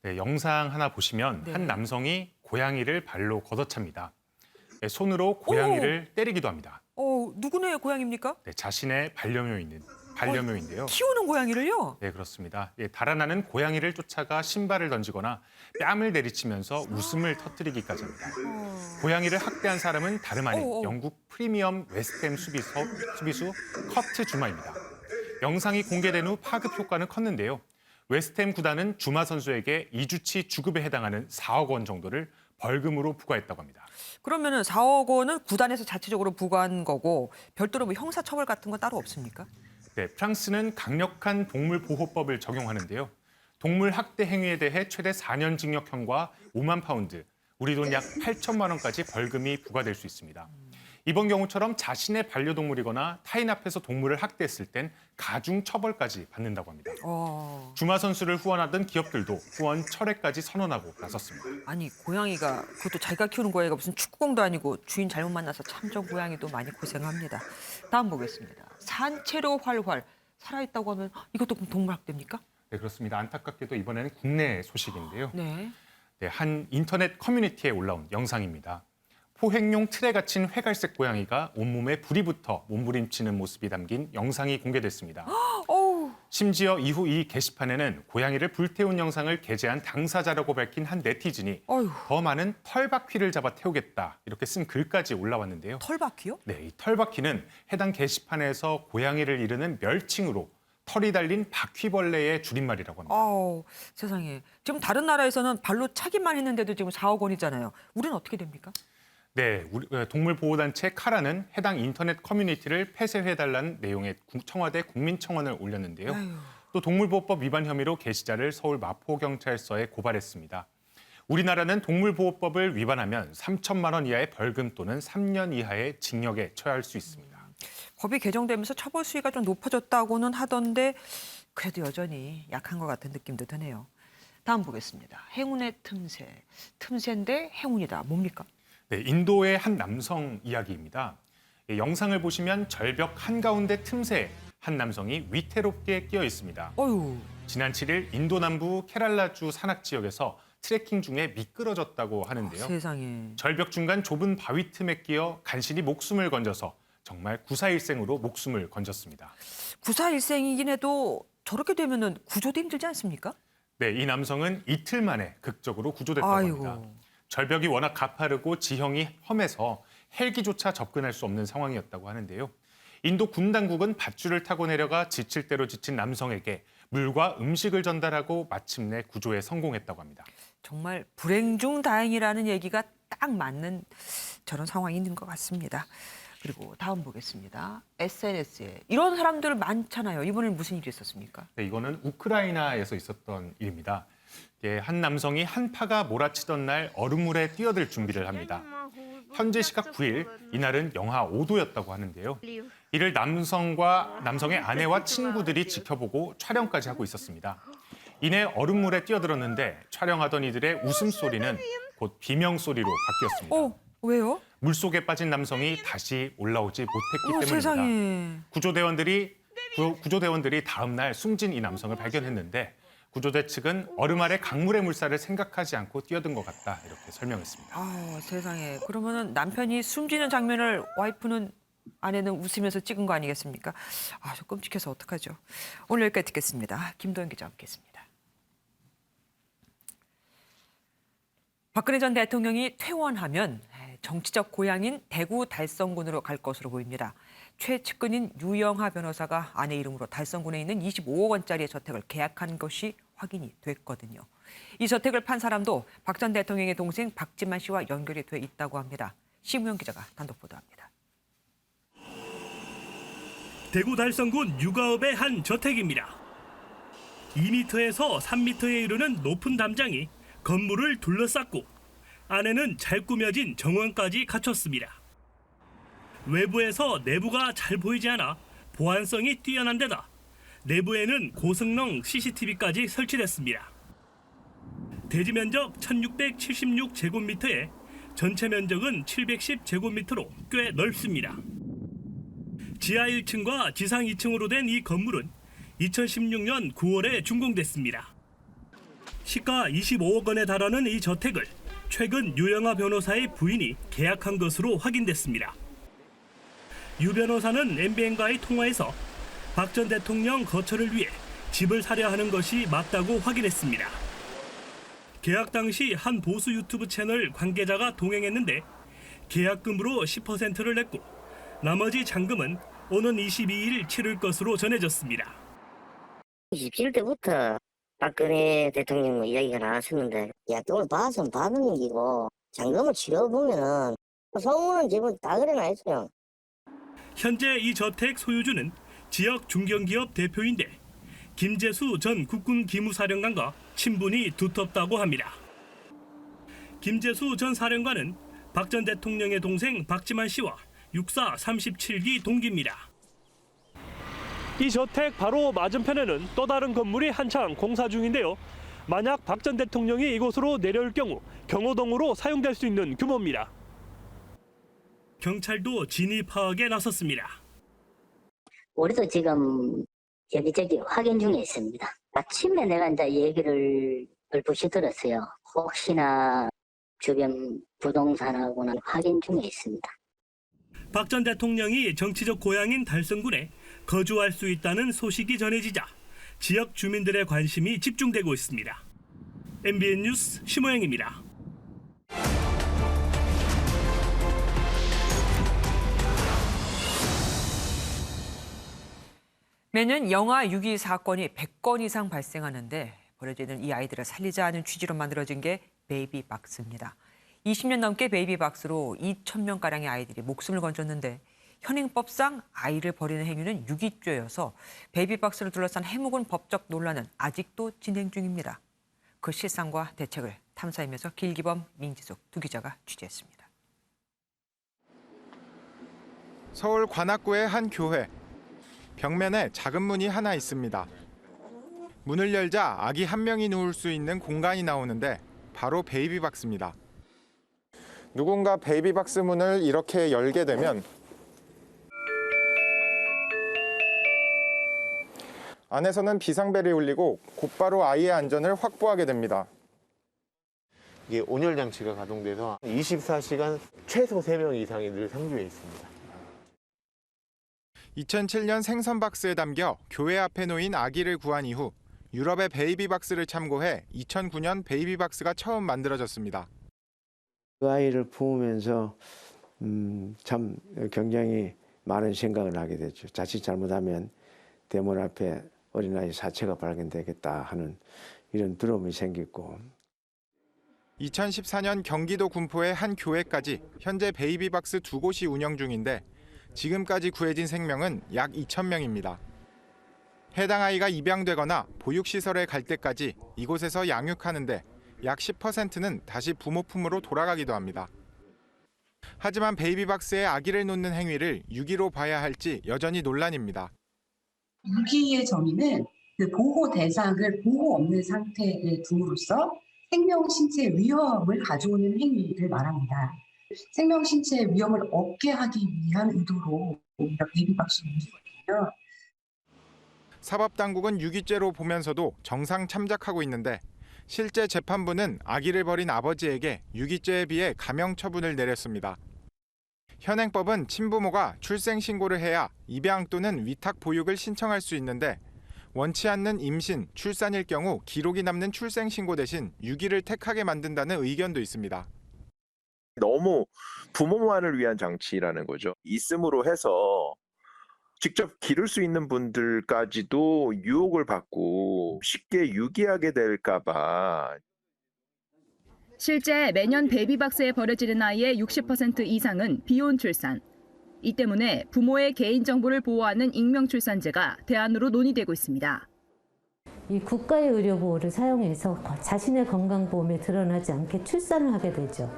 네, 영상 하나 보시면 한 남성이 고양이를 발로 걷어찹니다. 네, 손으로 고양이를 때리기도 합니다. 누구네 고양이입니까? 네, 자신의 반려묘인데요. 키우는 고양이를요? 네, 그렇습니다. 예, 달아나는 고양이를 쫓아가 신발을 던지거나 뺨을 내리치면서 웃음을 터뜨리기까지 합니다. 고양이를 학대한 사람은 다름 아닌 영국 프리미엄 웨스트햄 수비수 커트 주마입니다. 영상이 공개된 후 파급 효과는 컸는데요. 웨스트햄 구단은 주마 선수에게 2주치 주급에 해당하는 4억 원 정도를 벌금으로 부과했다고 합니다. 그러면은 4억 원은 구단에서 자체적으로 부과한 거고 별도로 뭐 형사처벌 같은 건 따로 없습니까? 네, 프랑스는 강력한 동물보호법을 적용하는데요. 동물 학대 행위에 대해 최대 4년 징역형과 5만 파운드, 우리 돈 약 8천만 원까지 벌금이 부과될 수 있습니다. 이번 경우처럼 자신의 반려동물이거나 타인 앞에서 동물을 학대했을 땐 가중 처벌까지 받는다고 합니다. 주마 선수를 후원하던 기업들도 후원 철회까지 선언하고 나섰습니다. 아니 고양이가 그것도 자기가 키우는 고양이가 무슨 축구공도 아니고 주인 잘못 만나서 참 저 고양이도 많이 고생합니다. 다음 보겠습니다. 산채로 활활 살아있다고 하면 이것도 동물학대입니까? 네, 그렇습니다. 안타깝게도 이번에는 국내 소식인데요. 네. 네, 한 인터넷 커뮤니티에 올라온 영상입니다. 포획용 틀에 갇힌 회갈색 고양이가 온몸에 불이 붙어 몸부림치는 모습이 담긴 영상이 공개됐습니다. 심지어 이후 이 게시판에는 고양이를 불태운 영상을 게재한 당사자라고 밝힌 한 네티즌이 더 많은 털바퀴를 잡아 태우겠다 이렇게 쓴 글까지 올라왔는데요. 털바퀴요? 네, 이 털바퀴는 해당 게시판에서 고양이를 이르는 멸칭으로 털이 달린 바퀴벌레의 줄임말이라고 합니다. 세상에. 지금 다른 나라에서는 발로 차기만 했는데도 지금 4억 원이잖아요. 우리는 어떻게 됩니까? 네, 동물보호단체 카라는 해당 인터넷 커뮤니티를 폐쇄해달라는 내용의 청와대 국민청원을 올렸는데요. 또 동물보호법 위반 혐의로 게시자를 서울 마포경찰서에 고발했습니다. 우리나라는 동물보호법을 위반하면 3천만 원 이하의 벌금 또는 3년 이하의 징역에 처할 수 있습니다. 법이 개정되면서 처벌 수위가 좀 높아졌다고는 하던데 그래도 여전히 약한 것 같은 느낌도 드네요. 다음 보겠습니다. 행운의 틈새. 틈새인데 행운이다. 뭡니까? 네, 인도의 한 남성 이야기입니다. 영상을 보시면 절벽 한가운데 틈새에 한 남성이 위태롭게 끼어 있습니다. 지난 7일 인도 남부 케랄라주 산악 지역에서 트레킹 중에 미끄러졌다고 하는데요. 세상에. 절벽 중간 좁은 바위 틈에 끼어 간신히 목숨을 건져서 정말 구사일생으로 목숨을 건졌습니다. 구사일생이긴 해도 저렇게 되면은 구조도 힘들지 않습니까? 네, 이 남성은 이틀 만에 극적으로 구조됐다고 합니다. 절벽이 워낙 가파르고 지형이 험해서 헬기조차 접근할 수 없는 상황이었다고 하는데요. 인도 군 당국은 밧줄을 타고 내려가 지칠 대로 지친 남성에게 물과 음식을 전달하고 마침내 구조에 성공했다고 합니다. 정말 불행 중 다행이라는 얘기가 딱 맞는 저런 상황이 있는 것 같습니다. 그리고 다음 보겠습니다. SNS에 이런 사람들 많잖아요. 이번엔 무슨 일이 있었습니까? 네, 이거는 우크라이나에서 있었던 일입니다. 한 남성이 한파가 몰아치던 날 얼음물에 뛰어들 준비를 합니다. 현재 시각 9일, 이날은 영하 5도였다고 하는데요. 이를 남성의 아내와 친구들이 지켜보고 촬영까지 하고 있었습니다. 이내 얼음물에 뛰어들었는데 촬영하던 이들의 웃음소리는 곧 비명소리로 바뀌었습니다. 왜요? 물속에 빠진 남성이 다시 올라오지 못했기 때문입니다. 세상에. 구조대원들이 다음 날 숨진 이 남성을 발견했는데 구조대 측은 얼음 아래 강물의 물살을 생각하지 않고 뛰어든 것 같다 이렇게 설명했습니다. 세상에. 그러면은 남편이 숨지는 장면을 아내는 웃으면서 찍은 거 아니겠습니까? 저 끔찍해서 어떡하죠. 오늘 여기까지 듣겠습니다. 김도연 기자와 함께했습니다. 박근혜 전 대통령이 퇴원하면 정치적 고향인 대구 달성군으로 갈 것으로 보입니다. 최측근인 유영하 변호사가 아내 이름으로 달성군에 있는 25억 원짜리의 저택을 계약한 것이 확인이 됐거든요. 이 저택을 판 사람도 박 전 대통령의 동생 박지만 씨와 연결이 돼 있다고 합니다. 심우영 기자가 단독 보도합니다. 대구 달성군 유가읍의 한 저택입니다. 2m에서 3m에 이르는 높은 담장이 건물을 둘러쌌고 안에는 잘 꾸며진 정원까지 갖췄습니다. 외부에서 내부가 잘 보이지 않아 보안성이 뛰어난 데다 내부에는 고성능 CCTV까지 설치됐습니다. 대지 면적 1676제곱미터에 전체 면적은 710제곱미터로 꽤 넓습니다. 지하 1층과 지상 2층으로 된 이 건물은 2016년 9월에 준공됐습니다. 시가 25억 원에 달하는 이 저택을 최근 유영하 변호사의 부인이 계약한 것으로 확인됐습니다. 유 변호사는 MBN과의 통화에서 박 전 대통령 거처를 위해 집을 사려 하는 것이 맞다고 확인했습니다. 계약 당시 한 보수 유튜브 채널 관계자가 동행했는데 계약금으로 10%를 냈고 나머지 잔금은 오는 22일 치를 것으로 전해졌습니다. 27일 때부터 박근혜 대통령 이야기가 나왔었는데 오늘 봐서는 받은 얘기고 잔금을 치러보면은 소문은 지금 다 그래놔있어요. 현재 이 저택 소유주는 지역 중견기업 대표인데 김재수 전 국군 기무사령관과 친분이 두텁다고 합니다. 김재수 전 사령관은 박 전 대통령의 동생 박지만 씨와 육사 37기 동기입니다. 이 저택 바로 맞은편에는 또 다른 건물이 한창 공사 중인데요. 만약 박 전 대통령이 이곳으로 내려올 경우 경호동으로 사용될 수 있는 규모입니다. 경찰도 진입 파악에 나섰습니다. 우리도 지금 여기저기 확인 중에 있습니다. 아침에 내가 이제 얘기를 얼핏이 들었어요. 혹시나 주변 부동산하고는 확인 중에 있습니다. 박 전 대통령이 정치적 고향인 달성군에 거주할 수 있다는 소식이 전해지자 지역 주민들의 관심이 집중되고 있습니다. MBN 뉴스 심호영입니다. 매년 영아 유기 사건이 100건 이상 발생하는데 버려지는 이 아이들을 살리자는 취지로 만들어진 게 베이비박스입니다. 20년 넘게 베이비박스로 2,000명가량의 아이들이 목숨을 건졌는데 현행법상 아이를 버리는 행위는 유기죄여서 베이비박스를 둘러싼 해묵은 법적 논란은 아직도 진행 중입니다. 그 실상과 대책을 탐사하면서 길기범, 민지숙 두 기자가 취재했습니다. 서울 관악구의 한 교회. 벽면에 작은 문이 하나 있습니다. 문을 열자 아기 한 명이 누울 수 있는 공간이 나오는데 바로 베이비박스입니다. 누군가 베이비박스 문을 이렇게 열게 되면 안에서는 비상벨이 울리고 곧바로 아이의 안전을 확보하게 됩니다. 이게 온열 장치가 가동돼서 24시간 최소 3명 이상이 늘 상주해 있습니다. 2007년 생선박스에 담겨 교회 앞에 놓인 아기를 구한 이후 유럽의 베이비박스를 참고해 2009년 베이비박스가 처음 만들어졌습니다. 그 아이를 품으면서 참 굉장히 많은 생각을 하게 됐죠. 자칫 잘못하면 대문 앞에 어린아이 사체가 발견되겠다 하는 이런 두려움이 생겼고. 2014년 경기도 군포의 한 교회까지 현재 베이비박스 2곳이 운영 중인데 지금까지 구해진 생명은 약 2,000명입니다. 해당 아이가 입양되거나 보육시설에 갈 때까지 이곳에서 양육하는데 약 10%는 다시 부모 품으로 돌아가기도 합니다. 하지만 베이비박스에 아기를 놓는 행위를 유기로 봐야 할지 여전히 논란입니다. 유기의 정의는 그 보호 대상을 보호 없는 상태에 둠으로써 생명 신체 위험을 가져오는 행위를 말합니다. 생명 신체 위험을 없게 하기 위한 의도로 우리가 베이비박스를 운영하거든요. 사법당국은 유기죄로 보면서도 정상 참작하고 있는데 실제 재판부는 아기를 버린 아버지에게 유기죄에 비해 감형 처분을 내렸습니다. 현행법은 친부모가 출생신고를 해야 입양 또는 위탁 보육을 신청할 수 있는데 원치 않는 임신, 출산일 경우 기록이 남는 출생신고 대신 유기를 택하게 만든다는 의견도 있습니다. 너무 부모만을 위한 장치라는 거죠. 있음으로 해서 직접 기를 수 있는 분들까지도 유혹을 받고 쉽게 유기하게 될까 봐. 실제 매년 베이비박스에 버려지는 아이의 60% 이상은 비혼 출산. 이 때문에 부모의 개인정보를 보호하는 익명출산제가 대안으로 논의되고 있습니다. 이 국가의 의료보호를 사용해서 자신의 건강보험에 드러나지 않게 출산을 하게 되죠.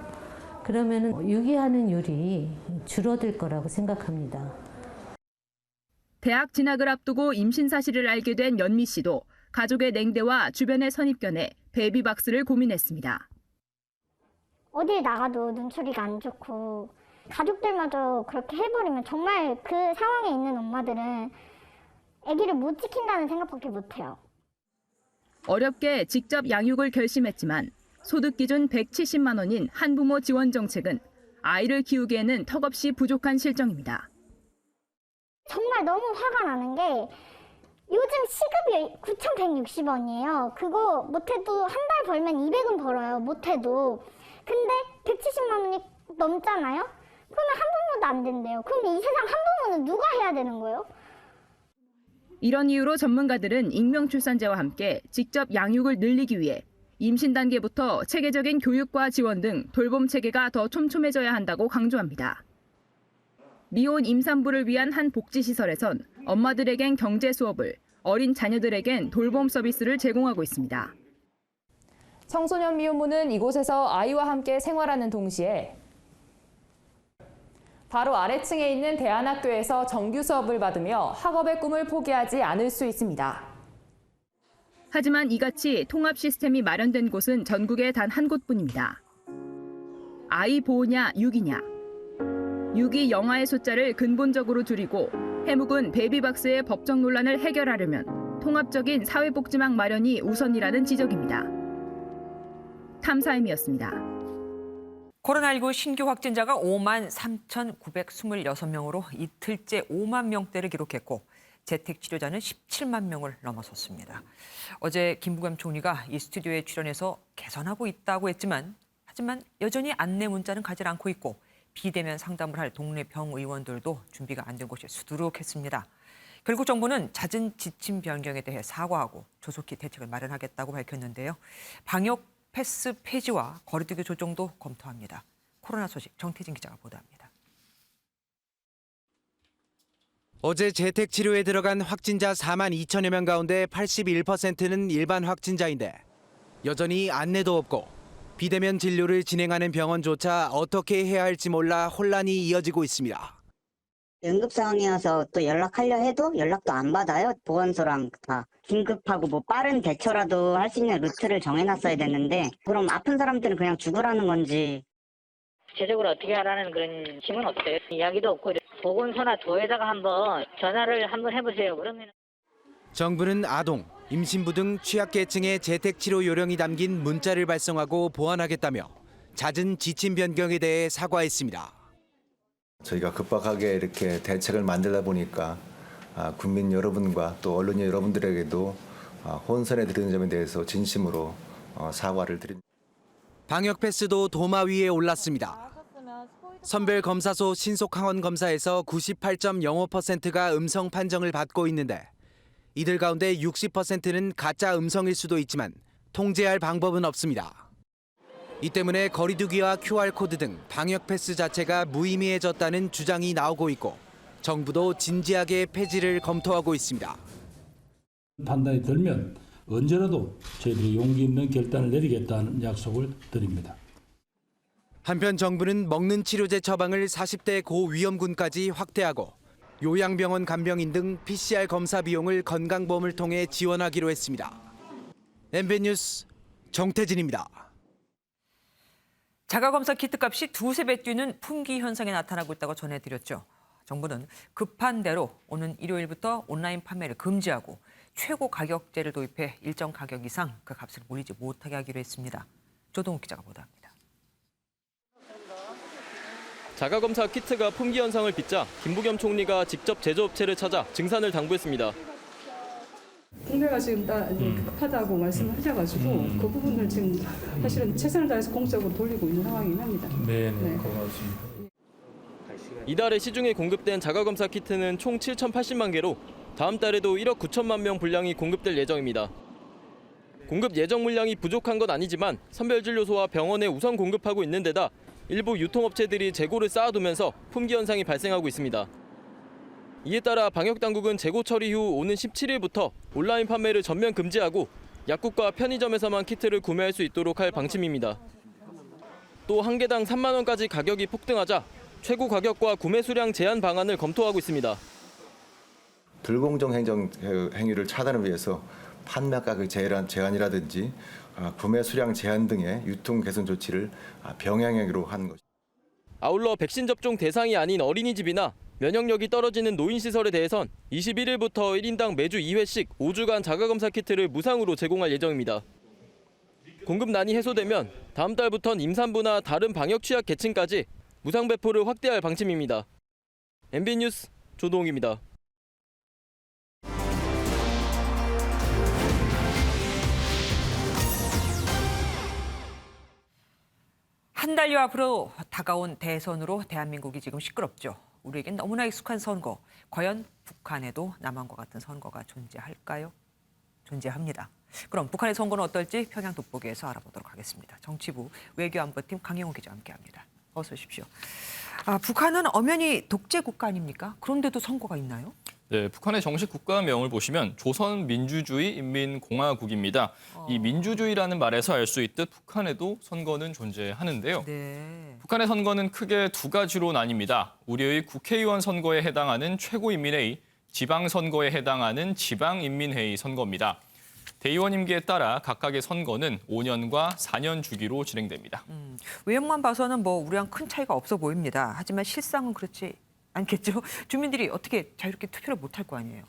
그러면 유기하는 율이 줄어들 거라고 생각합니다. 대학 진학을 앞두고 임신 사실을 알게 된 연미 씨도 가족의 냉대와 주변의 선입견에 베이비박스를 고민했습니다. 어딜 나가도 눈초리가 안 좋고 가족들마저 그렇게 해버리면 정말 그 상황에 있는 엄마들은 아기를 못 지킨다는 생각밖에 못해요. 어렵게 직접 양육을 결심했지만 소득 기준 170만 원인 한부모 지원 정책은 아이를 키우기에는 턱없이 부족한 실정입니다. 정말 너무 화가 나는 게 요즘 시급이 9,160원이에요. 그거 못해도 한 달 벌면 200은 벌어요. 못해도. 근데 170만 원이 넘잖아요? 그러면 한부모도 안 된대요. 그럼 이 세상 한부모는 누가 해야 되는 거예요? 이런 이유로 전문가들은 익명출산제와 함께 직접 양육을 늘리기 위해 임신 단계부터 체계적인 교육과 지원 등 돌봄 체계가 더 촘촘해져야 한다고 강조합니다. 미혼 임산부를 위한 한 복지시설에선 엄마들에겐 경제 수업을, 어린 자녀들에겐 돌봄 서비스를 제공하고 있습니다. 청소년 미혼모는 이곳에서 아이와 함께 생활하는 동시에 바로 아래층에 있는 대안학교에서 정규 수업을 받으며 학업의 꿈을 포기하지 않을 수 있습니다. 하지만 이같이 통합 시스템이 마련된 곳은 전국에 단 한 곳뿐입니다. 아이 보호냐 유기냐. 유기 영아의 숫자를 근본적으로 줄이고 해묵은 베이비박스의 법적 논란을 해결하려면 통합적인 사회복지망 마련이 우선이라는 지적입니다. 탐사임이었습니다. 코로나19 신규 확진자가 5만 3,926명으로 이틀째 5만 명대를 기록했고 재택 치료자는 17만 명을 넘어섰습니다. 어제 김부겸 총리가 이 스튜디오에 출연해서 개선하고 있다고 했지만 하지만 여전히 안내 문자는 가지 않고 있고 비대면 상담을 할 동네 병의원들도 준비가 안 된 곳이 수두룩했습니다. 결국 정부는 잦은 지침 변경에 대해 사과하고 조속히 대책을 마련하겠다고 밝혔는데요. 방역 패스 폐지와 거리두기 조정도 검토합니다. 코로나 소식 정태진 기자가 보도합니다. 어제 재택 치료에 들어간 확진자 4만 2천여 명 가운데 81%는 일반 확진자인데 여전히 안내도 없고 비대면 진료를 진행하는 병원조차 어떻게 해야 할지 몰라 혼란이 이어지고 있습니다. 응급 상황이어서 또 연락하려 해도 연락도 안 받아요. 보건소랑 다 긴급하고 뭐 빠른 대처라도 할 수 있는 루트를 정해놨어야 됐는데 그럼 아픈 사람들은 그냥 죽으라는 건지. 구체적으로 어떻게 하라는 그런 힘은 없어요. 이야기도 없고 보건소나 도에다가 한번 전화를 한번 해보세요. 그러면 정부는 아동, 임신부 등 취약계층의 재택치료 요령이 담긴 문자를 발송하고 보완하겠다며 잦은 지침 변경에 대해 사과했습니다. 저희가 급박하게 이렇게 대책을 만들다 보니까 국민 여러분과 또 언론 여러분들에게도 혼선에 드리는 점에 대해서 진심으로 사과를 드립니다. 방역 패스도 도마 위에 올랐습니다. 선별검사소 신속항원 검사에서 98.05%가 음성 판정을 받고 있는데 이들 가운데 60%는 가짜 음성일 수도 있지만 통제할 방법은 없습니다. 이 때문에 거리두기와 QR코드 등 방역 패스 자체가 무의미해졌다는 주장이 나오고 있고 정부도 진지하게 폐지를 검토하고 있습니다. 판단이 들면 언제라도 저희들이 용기 있는 결단을 내리겠다는 약속을 드립니다. 한편 정부는 먹는 치료제 처방을 40대 고위험군까지 확대하고 요양병원 간병인 등 PCR 검사 비용을 건강보험을 통해 지원하기로 했습니다. MBN 뉴스 정태진입니다. 자가검사 키트값이 두세 배 뛰는 품귀 현상이 나타나고 있다고 전해드렸죠. 정부는 급한 대로 오는 일요일부터 온라인 판매를 금지하고 최고 가격제를 도입해 일정 가격 이상 그 값을 올리지 못하게 하기로 했습니다. 조동욱 기자가 보도합니다. 자가검사 키트가 품귀 현상을 빚자 김부겸 총리가 직접 제조업체를 찾아 증산을 당부했습니다. 국내가 지금 다 급하다고 말씀을 하셔가지고 그 부분을 지금 사실은 최선을 다해서 공적으로 돌리고 있는 상황이긴 합니다. 네, 고맙습니다. 이달에 시중에 공급된 자가검사 키트는 총 7,080만 개로 다음 달에도 1억 9천만 명 분량이 공급될 예정입니다. 공급 예정 물량이 부족한 건 아니지만 선별진료소와 병원에 우선 공급하고 있는 데다 일부 유통업체들이 재고를 쌓아두면서 품귀 현상이 발생하고 있습니다. 이에 따라 방역당국은 재고 처리 후 오는 17일부터 온라인 판매를 전면 금지하고 약국과 편의점에서만 키트를 구매할 수 있도록 할 방침입니다. 또 한 개당 3만 원까지 가격이 폭등하자 최고 가격과 구매 수량 제한 방안을 검토하고 있습니다. 불공정 행위를 차단을 위해서 판매 가격 제한이라든지 구매 수량 제한 등의 유통 개선 조치를 병행하기로 한 것입니다. 아울러 백신 접종 대상이 아닌 어린이집이나 면역력이 떨어지는 노인시설에 대해선 21일부터 1인당 매주 2회씩 5주간 자가검사 키트를 무상으로 제공할 예정입니다. 공급난이 해소되면 다음 달부터는 임산부나 다른 방역 취약 계층까지 무상 배포를 확대할 방침입니다. MBN 뉴스 조동욱입니다. 한 달여 앞으로 다가온 대선으로 대한민국이 지금 시끄럽죠. 우리에겐 너무나 익숙한 선거. 과연 북한에도 남한과 같은 선거가 존재할까요? 존재합니다. 그럼 북한의 선거는 어떨지 평양 돋보기에서 알아보도록 하겠습니다. 정치부 외교안보팀 강영호 기자와 함께합니다. 어서 오십시오. 북한은 엄연히 독재 국가 아닙니까? 그런데도 선거가 있나요? 네, 북한의 정식 국가명을 보시면 조선민주주의인민공화국입니다. 이 민주주의라는 말에서 알 수 있듯 북한에도 선거는 존재하는데요. 네. 북한의 선거는 크게 두 가지로 나뉩니다. 우리의 국회의원 선거에 해당하는 최고인민회의, 지방선거에 해당하는 지방인민회의 선거입니다. 대의원 임기에 따라 각각의 선거는 5년과 4년 주기로 진행됩니다. 외형만 봐서는 뭐 우리랑 큰 차이가 없어 보입니다. 하지만 실상은 그렇지 않겠죠. 주민들이 어떻게 자유롭게 투표를 못할 거 아니에요.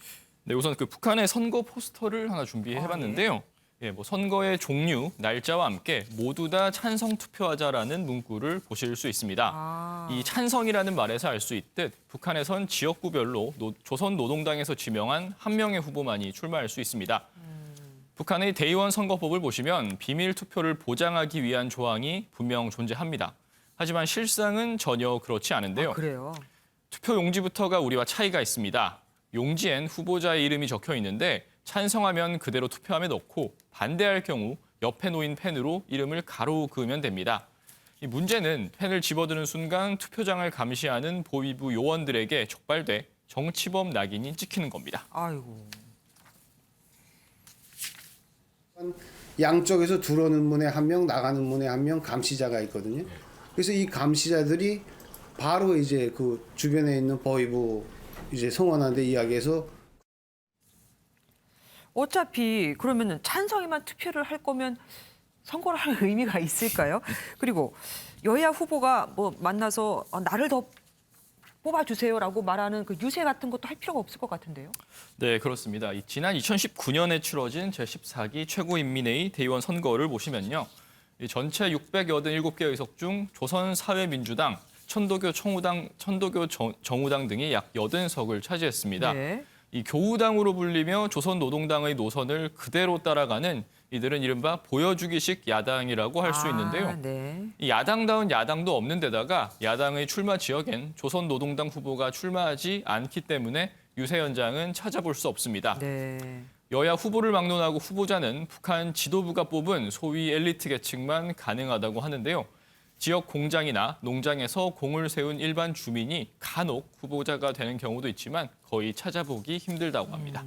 네, 우선 그 북한의 선거 포스터를 하나 준비해봤는데요. 예, 뭐 선거의 종류, 날짜와 함께 모두 다 찬성 투표하자라는 문구를 보실 수 있습니다. 이 찬성이라는 말에서 알 수 있듯 북한에선 지역구별로 조선노동당에서 지명한 한 명의 후보만이 출마할 수 있습니다. 북한의 대의원 선거법을 보시면 비밀 투표를 보장하기 위한 조항이 분명 존재합니다. 하지만 실상은 전혀 그렇지 않은데요. 그래요? 투표 용지부터가 우리와 차이가 있습니다. 용지엔 후보자의 이름이 적혀 있는데 찬성하면 그대로 투표함에 넣고 반대할 경우 옆에 놓인 펜으로 이름을 가로 그으면 됩니다. 이 문제는 펜을 집어드는 순간 투표장을 감시하는 보위부 요원들에게 촉발돼 정치범 낙인이 찍히는 겁니다. 아이고. 양쪽에서 들어오는 문에 한 명, 나가는 문에 한 명 감시자가 있거든요. 그래서 이 감시자들이 바로 이제 그 주변에 있는 보위부 이제 성원한테 이야기해서 어차피 그러면은 찬성에만 투표를 할 거면 선거를 할 의미가 있을까요? 그리고 여야 후보가 뭐 만나서 나를 더 뽑아주세요라고 말하는 그 유세 같은 것도 할 필요가 없을 것 같은데요. 네, 그렇습니다. 지난 2019년에 치러진 제14기 최고인민회의 대의원 선거를 보시면요. 전체 687개 의석 중 조선사회민주당, 천도교 정우당 등이 약 80석을 차지했습니다. 네. 이 교우당으로 불리며 조선노동당의 노선을 그대로 따라가는 이들은 이른바 보여주기식 야당이라고 할 수 있는데요. 네. 이 야당다운 야당도 없는 데다가 야당의 출마 지역엔 조선노동당 후보가 출마하지 않기 때문에 유세 현장은 찾아볼 수 없습니다. 네. 여야 후보를 막론하고 후보자는 북한 지도부가 뽑은 소위 엘리트 계층만 가능하다고 하는데요. 지역 공장이나 농장에서 공을 세운 일반 주민이 간혹 후보자가 되는 경우도 있지만 거의 찾아보기 힘들다고 합니다.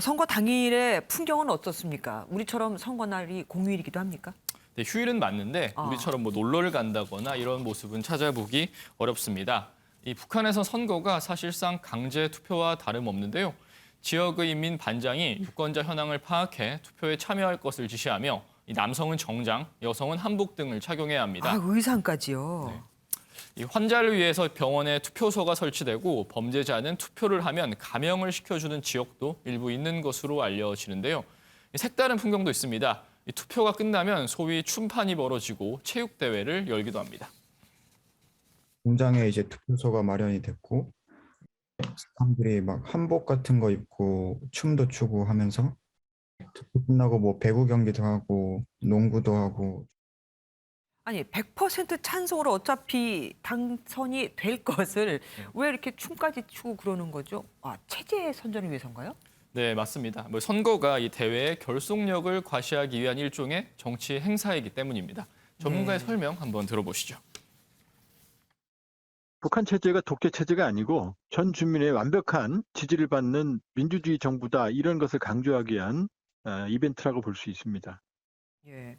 선거 당일의 풍경은 어떻습니까? 우리처럼 선거 날이 공휴일이기도 합니까? 네, 휴일은 맞는데 우리처럼 뭐 놀러를 간다거나 이런 모습은 찾아보기 어렵습니다. 이 북한에서 선거가 사실상 강제 투표와 다름없는데요. 지역의 인민 반장이 유권자 현황을 파악해 투표에 참여할 것을 지시하며 이 남성은 정장, 여성은 한복 등을 착용해야 합니다. 의상까지요? 네. 이 환자를 위해서 병원에 투표소가 설치되고 범죄자는 투표를 하면 감형을 시켜주는 지역도 일부 있는 것으로 알려지는데요. 색다른 풍경도 있습니다. 이 투표가 끝나면 소위 춤판이 벌어지고 체육대회를 열기도 합니다. 공장에 이제 투표소가 마련이 됐고 사람들이 막 한복 같은 거 입고 춤도 추고 하면서 투표 끝나고 뭐 배구 경기도 하고 농구도 하고. 아니 100% 찬성으로 어차피 당선이 될 것을 왜 이렇게 춤까지 추고 그러는 거죠? 체제 선전을 위해서인가요? 네, 맞습니다. 선거가 이 대회의 결속력을 과시하기 위한 일종의 정치 행사이기 때문입니다. 전문가의 설명 한번 들어보시죠. 북한 체제가 독재 체제가 아니고 전 주민의 완벽한 지지를 받는 민주주의 정부다, 이런 것을 강조하기 위한 이벤트라고 볼 수 있습니다. 예,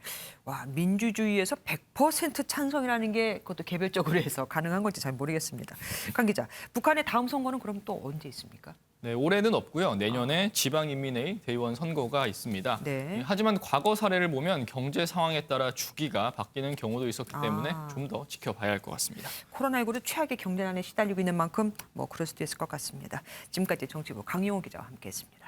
민주주의에서 100% 찬성이라는 게 그것도 개별적으로 해서 가능한 건지 잘 모르겠습니다. 강 기자, 북한의 다음 선거는 그럼 또 언제 있습니까? 네, 올해는 없고요. 내년에 지방인민회의 대의원 선거가 있습니다. 네. 하지만 과거 사례를 보면 경제 상황에 따라 주기가 바뀌는 경우도 있었기 때문에 좀 더 지켜봐야 할 것 같습니다. 코로나19로 최악의 경제난에 시달리고 있는 만큼 그럴 수도 있을 것 같습니다. 지금까지 정치부 강용호 기자와 함께했습니다.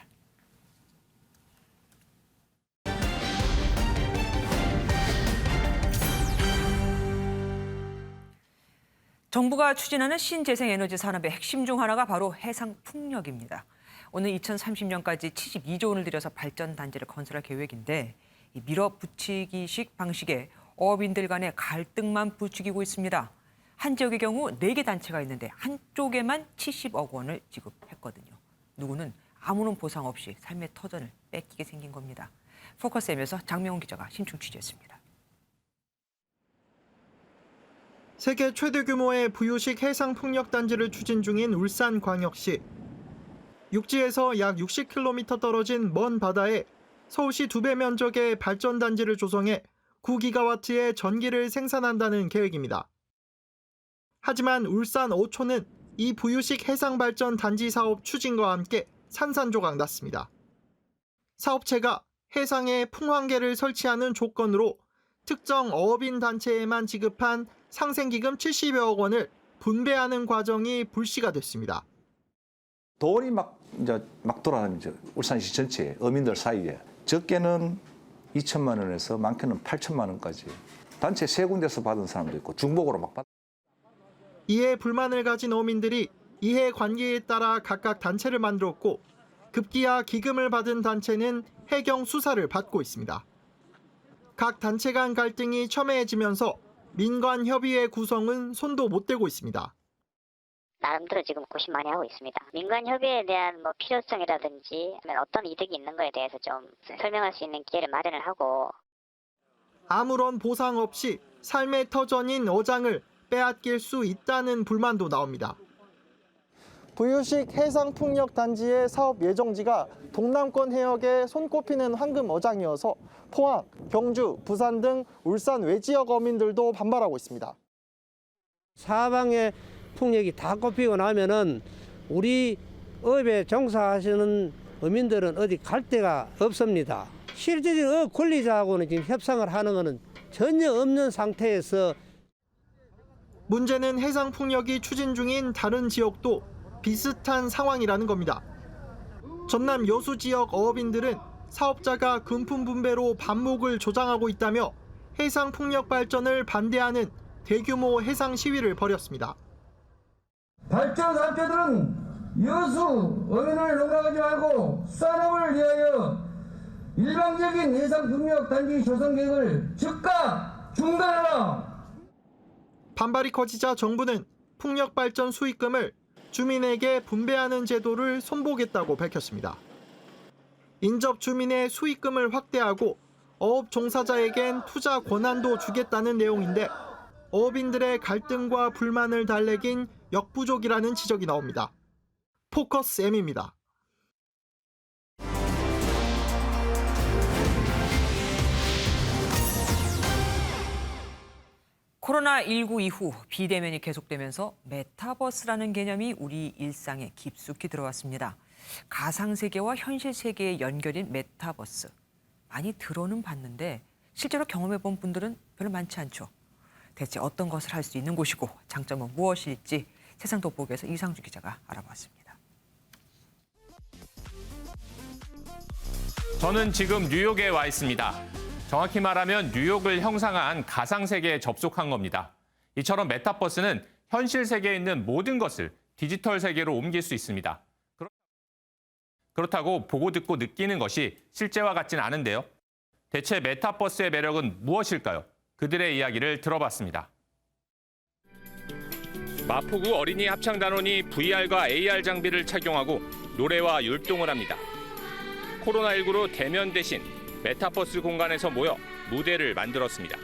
정부가 추진하는 신재생에너지 산업의 핵심 중 하나가 바로 해상풍력입니다. 오늘 2030년까지 72조 원을 들여서 발전 단지를 건설할 계획인데 이 밀어붙이기식 방식에 어업인들 간의 갈등만 부추기고 있습니다. 한 지역의 경우 4개 단체가 있는데 한쪽에만 70억 원을 지급했거든요. 누구는 아무런 보상 없이 삶의 터전을 뺏기게 생긴 겁니다. 포커스M에서 장명훈 기자가 심층 취재했습니다. 세계 최대 규모의 부유식 해상풍력단지를 추진 중인 울산광역시. 육지에서 약 60km 떨어진 먼 바다에 서울시 2배 면적의 발전단지를 조성해 9기가와트의 전기를 생산한다는 계획입니다. 하지만 울산 어초는 이 부유식 해상발전단지 사업 추진과 함께 산산조각 났습니다. 사업체가 해상에 풍황계를 설치하는 조건으로 특정 어업인 단체에만 지급한 상생기금 70여억 원을 분배하는 과정이 불씨가 됐습니다. 돈이 막 돌아다니죠. 울산시 전체에 어민들 사이에 적게는 2천만 원에서 많게는 8천만 원까지 단체 3군데서 받은 사람도 있고 중복으로 막 받. 이에 불만을 가진 어민들이 이해 관계에 따라 각각 단체를 만들었고 급기야 기금을 받은 단체는 해경 수사를 받고 있습니다. 각 단체 간 갈등이 첨예해지면서 민관협의회 구성은 손도 못 대고 있습니다. 나름대로 지금 고심 많이 하고 있습니다. 민관협의회에 대한 필요성이라든지 어떤 이득이 있는 거에 대해서 좀 설명할 수 있는 기회를 마련을 하고 아무런 보상 없이 삶의 터전인 어장을 빼앗길 수 있다는 불만도 나옵니다. 부유식 해상풍력단지의 사업 예정지가 동남권 해역에 손꼽히는 황금 어장이어서 포항, 경주, 부산 등 울산 외지역 어민들도 반발하고 있습니다. 사방에 풍력이 다 꼽히고 나면은 우리 어업에 종사하시는 어민들은 어디 갈 데가 없습니다. 실질적인 어업 권리자하고는 지금 협상을 하는 것은 전혀 없는 상태에서 문제는 해상풍력이 추진 중인 다른 지역도 비슷한 상황이라는 겁니다. 전남 여수 지역 어업인들은 사업자가 금품 분배로 반목을 조장하고 있다며 해상풍력 발전을 반대하는 대규모 해상 시위를 벌였습니다. 발전 사업자들은 여수 어민을 농락하지 말고 산업을 위하여 일방적인 해상풍력 단지 조성 계획을 즉각 중단하라. 반발이 커지자 정부는 풍력 발전 수익금을 주민에게 분배하는 제도를 손보겠다고 밝혔습니다. 인접 주민의 수익금을 확대하고 어업 종사자에겐 투자 권한도 주겠다는 내용인데 어업인들의 갈등과 불만을 달래긴 역부족이라는 지적이 나옵니다. 포커스 M입니다. 코로나19 이후 비대면이 계속되면서 메타버스라는 개념이 우리 일상에 깊숙이 들어왔습니다. 가상세계와 현실 세계의 연결인 메타버스. 많이 들어는 봤는데 실제로 경험해본 분들은 별로 많지 않죠. 대체 어떤 것을 할 수 있는 곳이고 장점은 무엇일지 세상 돋보기에서 이상주 기자가 알아봤습니다. 저는 지금 뉴욕에 와 있습니다. 정확히 말하면 뉴욕을 형상한 가상세계에 접속한 겁니다. 이처럼 메타버스는 현실 세계에 있는 모든 것을 디지털 세계로 옮길 수 있습니다. 그렇다고 보고 듣고 느끼는 것이 실제와 같진 않은데요. 대체 메타버스의 매력은 무엇일까요? 그들의 이야기를 들어봤습니다. 마포구 어린이 합창단원이 VR과 AR 장비를 착용하고 노래와 율동을 합니다. 코로나19로 대면 대신 메타버스 공간에서 모여 무대를 만들었습니다.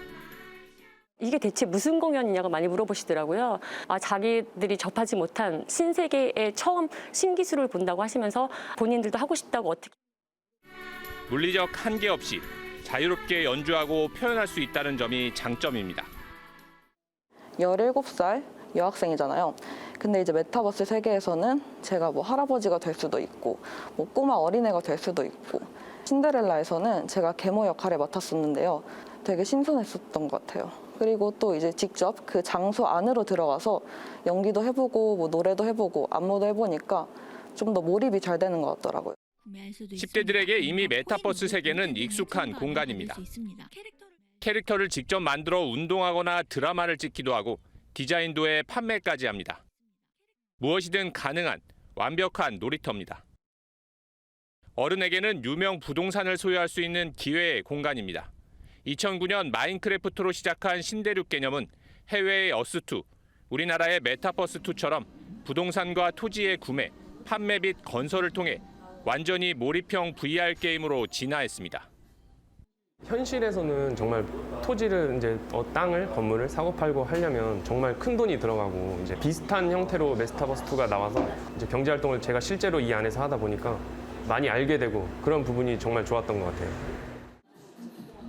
이게 대체 무슨 공연이냐고 많이 물어보시더라고요. 자기들이 접하지 못한 신세계의 처음 신기술을 본다고 하시면서 본인들도 하고 싶다고 어떻게. 물리적 한계 없이 자유롭게 연주하고 표현할 수 있다는 점이 장점입니다. 17살 여학생이잖아요. 근데 이제 메타버스 세계에서는 제가 할아버지가 될 수도 있고 꼬마 어린애가 될 수도 있고 신데렐라에서는 제가 계모 역할을 맡았었는데요. 되게 신선했었던 것 같아요. 그리고 또 이제 직접 그 장소 안으로 들어가서 연기도 해보고 노래도 해보고 안무도 해보니까 좀 더 몰입이 잘 되는 것 같더라고요. 10대들에게 이미 메타버스 세계는 익숙한 공간입니다. 캐릭터를 직접 만들어 운동하거나 드라마를 찍기도 하고 디자인도 해 판매까지 합니다. 무엇이든 가능한 완벽한 놀이터입니다. 어른에게는 유명 부동산을 소유할 수 있는 기회의 공간입니다. 2009년 마인크래프트로 시작한 신대륙 개념은 해외의 어스2, 우리나라의 메타버스2처럼 부동산과 토지의 구매, 판매 및 건설을 통해 완전히 몰입형 VR 게임으로 진화했습니다. 현실에서는 정말 토지를 이제 땅을 건물을 사고 팔고 하려면 정말 큰 돈이 들어가고 이제 비슷한 형태로 메타버스2가 나와서 이제 경제 활동을 제가 실제로 이 안에서 하다 보니까 많이 알게 되고 그런 부분이 정말 좋았던 것 같아요.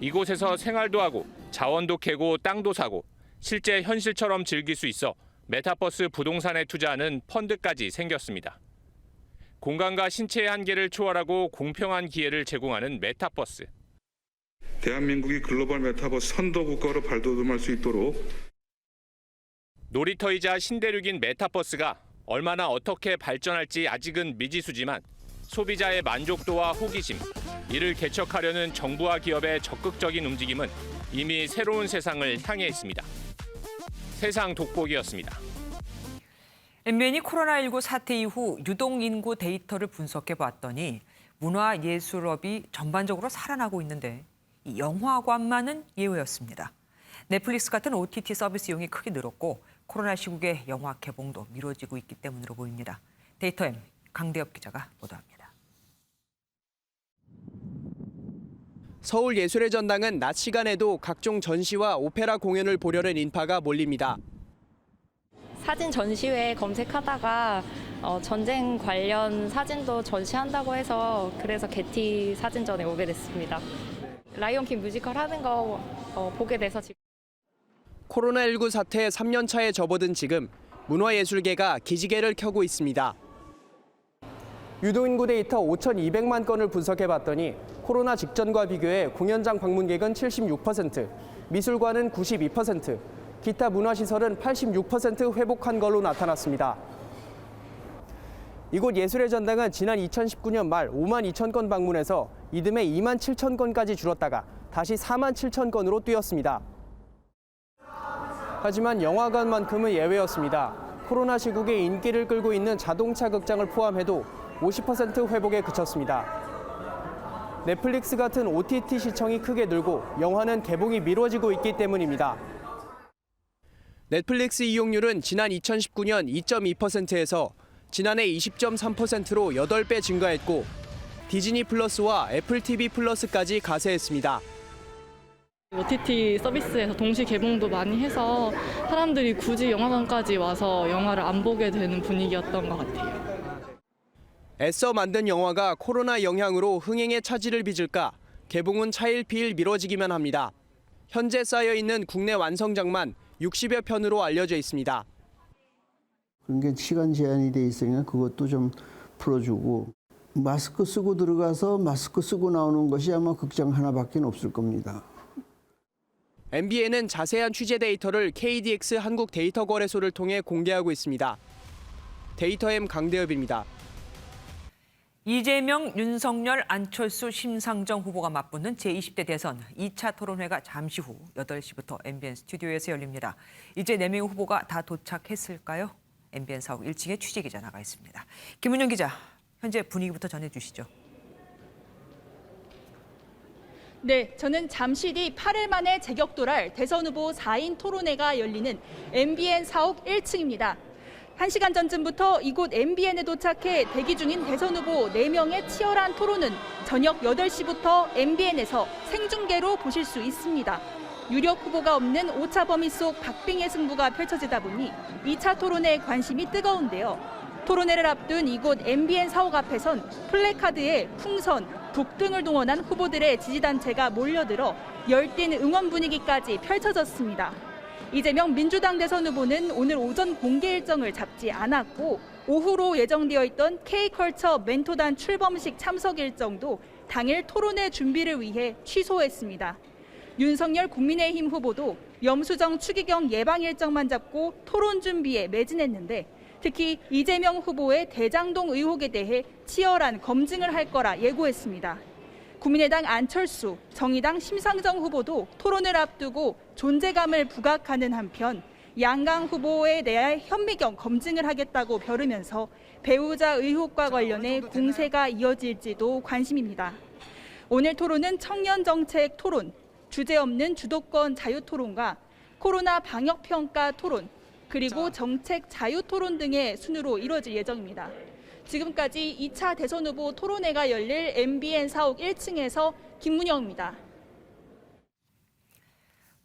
이곳에서 생활도 하고 자원도 캐고 땅도 사고 실제 현실처럼 즐길 수 있어 메타버스 부동산에 투자하는 펀드까지 생겼습니다. 공간과 신체의 한계를 초월하고 공평한 기회를 제공하는 메타버스. 대한민국이 글로벌 메타버스 선도 국가로 발돋움할 수 있도록 놀이터이자 신대륙인 메타버스가 얼마나 어떻게 발전할지 아직은 미지수지만 소비자의 만족도와 호기심, 이를 개척하려는 정부와 기업의 적극적인 움직임은 이미 새로운 세상을 향해 있습니다. 세상 돋보기였습니다. MBN이 코로나19 사태 이후 유동인구 데이터를 분석해봤더니 문화예술업이 전반적으로 살아나고 있는데 이 영화관만은 예외였습니다. 넷플릭스 같은 OTT 서비스 이용이 크게 늘었고 코로나 시국에 영화 개봉도 미뤄지고 있기 때문으로 보입니다. 데이터M 강대엽 기자가 보도합니다. 서울예술의 전당은 낮 시간에도 각종 전시와 오페라 공연을 보려는 인파가 몰립니다. 사진 전시회 검색하다가 전쟁 관련 사진도 전시한다고 해서 그래서 게티 사진전에 오게 됐습니다. 라이온킹 뮤지컬 하는 거 보게 돼서 지금. 코로나19 사태 3년 차에 접어든 지금 문화예술계가 기지개를 켜고 있습니다. 유동인구 데이터 5,200만 건을 분석해봤더니 코로나 직전과 비교해 공연장 방문객은 76%, 미술관은 92%, 기타 문화시설은 86% 회복한 걸로 나타났습니다. 이곳 예술의 전당은 지난 2019년 말 5만 2천 건 방문해서 이듬해 2만 7천 건까지 줄었다가 다시 4만 7천 건으로 뛰었습니다. 하지만 영화관만큼은 예외였습니다. 코로나 시국에 인기를 끌고 있는 자동차 극장을 포함해도 50% 회복에 그쳤습니다. 넷플릭스 같은 OTT 시청이 크게 늘고 영화는 개봉이 미뤄지고 있기 때문입니다. 넷플릭스 이용률은 지난 2019년 2.2%에서 지난해 20.3%로 8배 증가했고 디즈니 플러스와 애플 TV 플러스까지 가세했습니다. OTT 서비스에서 동시 개봉도 많이 해서 사람들이 굳이 영화관까지 와서 영화를 안 보게 되는 분위기였던 것 같아요. 애써 만든 영화가 코로나 영향으로 흥행에 차질을 빚을까 개봉은 차일피일 미뤄지기만 합니다. 현재 쌓여있는 국내 완성작만 60여 편으로 알려져 있습니다. 그러니까 시간 제한이 돼 있으니까 그것도 좀 풀어주고 마스크 쓰고 들어가서 마스크 쓰고 나오는 것이 아마 극장 하나밖에 없을 겁니다. MBN은 자세한 취재 데이터를 KDX 한국 데이터 거래소를 통해 공개하고 있습니다. 데이터M 강대엽입니다. 이재명, 윤석열, 안철수, 심상정 후보가 맞붙는 제20대 대선 2차 토론회가 잠시 후 8시부터 MBN 스튜디오에서 열립니다. 이제 4명의 후보가 다 도착했을까요? MBN 사옥 1층에 취재기자 나가 있습니다. 김은영 기자, 현재 분위기부터 전해주시죠. 네, 저는 잠시 뒤 8일 만에 재격돌할 대선 후보 4인 토론회가 열리는 MBN 사옥 1층입니다. 1시간 전쯤부터 이곳 MBN에 도착해 대기 중인 대선 후보 4명의 치열한 토론은 저녁 8시부터 MBN에서 생중계로 보실 수 있습니다. 유력 후보가 없는 5차 범위 속 박빙의 승부가 펼쳐지다 보니 2차 토론에 관심이 뜨거운데요. 토론회를 앞둔 이곳 MBN 사옥 앞에선 플래카드에 풍선, 북 등을 동원한 후보들의 지지단체가 몰려들어 열띤 응원 분위기까지 펼쳐졌습니다. 이재명 민주당 대선 후보는 오늘 오전 공개 일정을 잡지 않았고 오후로 예정되어 있던 K컬처 멘토단 출범식 참석 일정도 당일 토론회 준비를 위해 취소했습니다. 윤석열 국민의힘 후보도 염수정 추기경 예방 일정만 잡고 토론 준비에 매진했는데 특히 이재명 후보의 대장동 의혹에 대해 치열한 검증을 할 거라 예고했습니다. 국민의당 안철수, 정의당 심상정 후보도 토론을 앞두고 존재감을 부각하는 한편 양강 후보에 대해 현미경 검증을 하겠다고 벼르면서 배우자 의혹과 관련해 공세가 이어질지도 관심입니다. 오늘 토론은 청년정책 토론, 주제 없는 주도권 자유토론과 코로나 방역평가 토론, 그리고 정책 자유토론 등의 순으로 이루어질 예정입니다. 지금까지 2차 대선 후보 토론회가 열릴 MBN 사옥 1층에서 김문영입니다.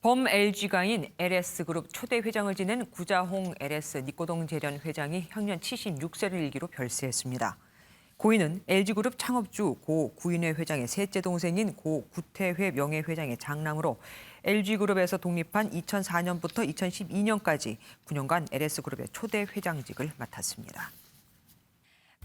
범LG가인 LS그룹 초대 회장을 지낸 구자홍 LS 니꼬동 재련 회장이 향년 76세를 일기로 별세했습니다. 고인은 LG그룹 창업주 고 구인회 회장의 셋째 동생인 고 구태회 명예회장의 장남으로 LG그룹에서 독립한 2004년부터 2012년까지 9년간 LS그룹의 초대 회장직을 맡았습니다.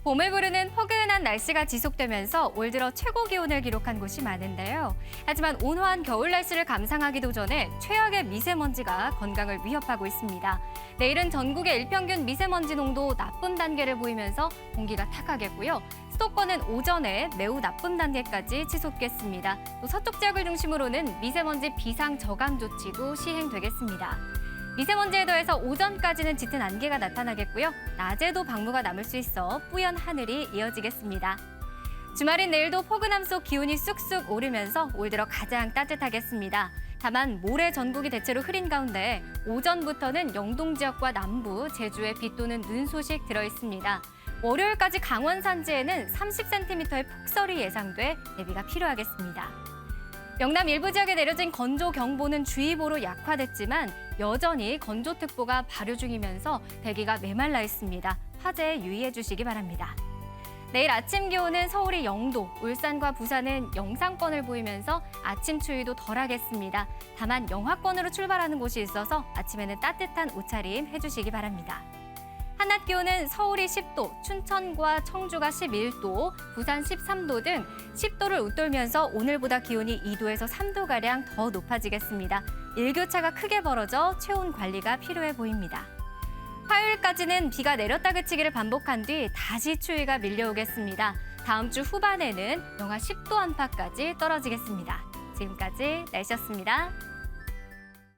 봄을 부르는 포근한 날씨가 지속되면서 올 들어 최고 기온을 기록한 곳이 많은데요. 하지만 온화한 겨울 날씨를 감상하기도 전에 최악의 미세먼지가 건강을 위협하고 있습니다. 내일은 전국의 일평균 미세먼지 농도 나쁨 단계를 보이면서 공기가 탁하겠고요. 수도권은 오전에 매우 나쁨 단계까지 치솟겠습니다. 또 서쪽 지역을 중심으로는 미세먼지 비상 저감 조치도 시행되겠습니다. 미세먼지에 더해서 오전까지는 짙은 안개가 나타나겠고요. 낮에도 방무가 남을 수 있어 뿌연 하늘이 이어지겠습니다. 주말인 내일도 포근함 속 기온이 쑥쑥 오르면서 올 들어 가장 따뜻하겠습니다. 다만 모레 전국이 대체로 흐린 가운데 오전부터는 영동 지역과 남부, 제주에 비 또는 눈 소식 들어있습니다. 월요일까지 강원 산지에는 30cm의 폭설이 예상돼 대비가 필요하겠습니다. 영남 일부 지역에 내려진 건조경보는 주의보로 약화됐지만 여전히 건조특보가 발효 중이면서 대기가 메말라 있습니다. 화재에 유의해 주시기 바랍니다. 내일 아침 기온은 서울이 0도, 울산과 부산은 영상권을 보이면서 아침 추위도 덜하겠습니다. 다만 영하권으로 출발하는 곳이 있어서 아침에는 따뜻한 옷차림 해주시기 바랍니다. 한낮 기온은 서울이 10도, 춘천과 청주가 11도, 부산 13도 등 10도를 웃돌면서 오늘보다 기온이 2도에서 3도가량 더 높아지겠습니다. 일교차가 크게 벌어져 체온 관리가 필요해 보입니다. 화요일까지는 비가 내렸다 그치기를 반복한 뒤 다시 추위가 밀려오겠습니다. 다음 주 후반에는 영하 10도 안팎까지 떨어지겠습니다. 지금까지 날씨였습니다.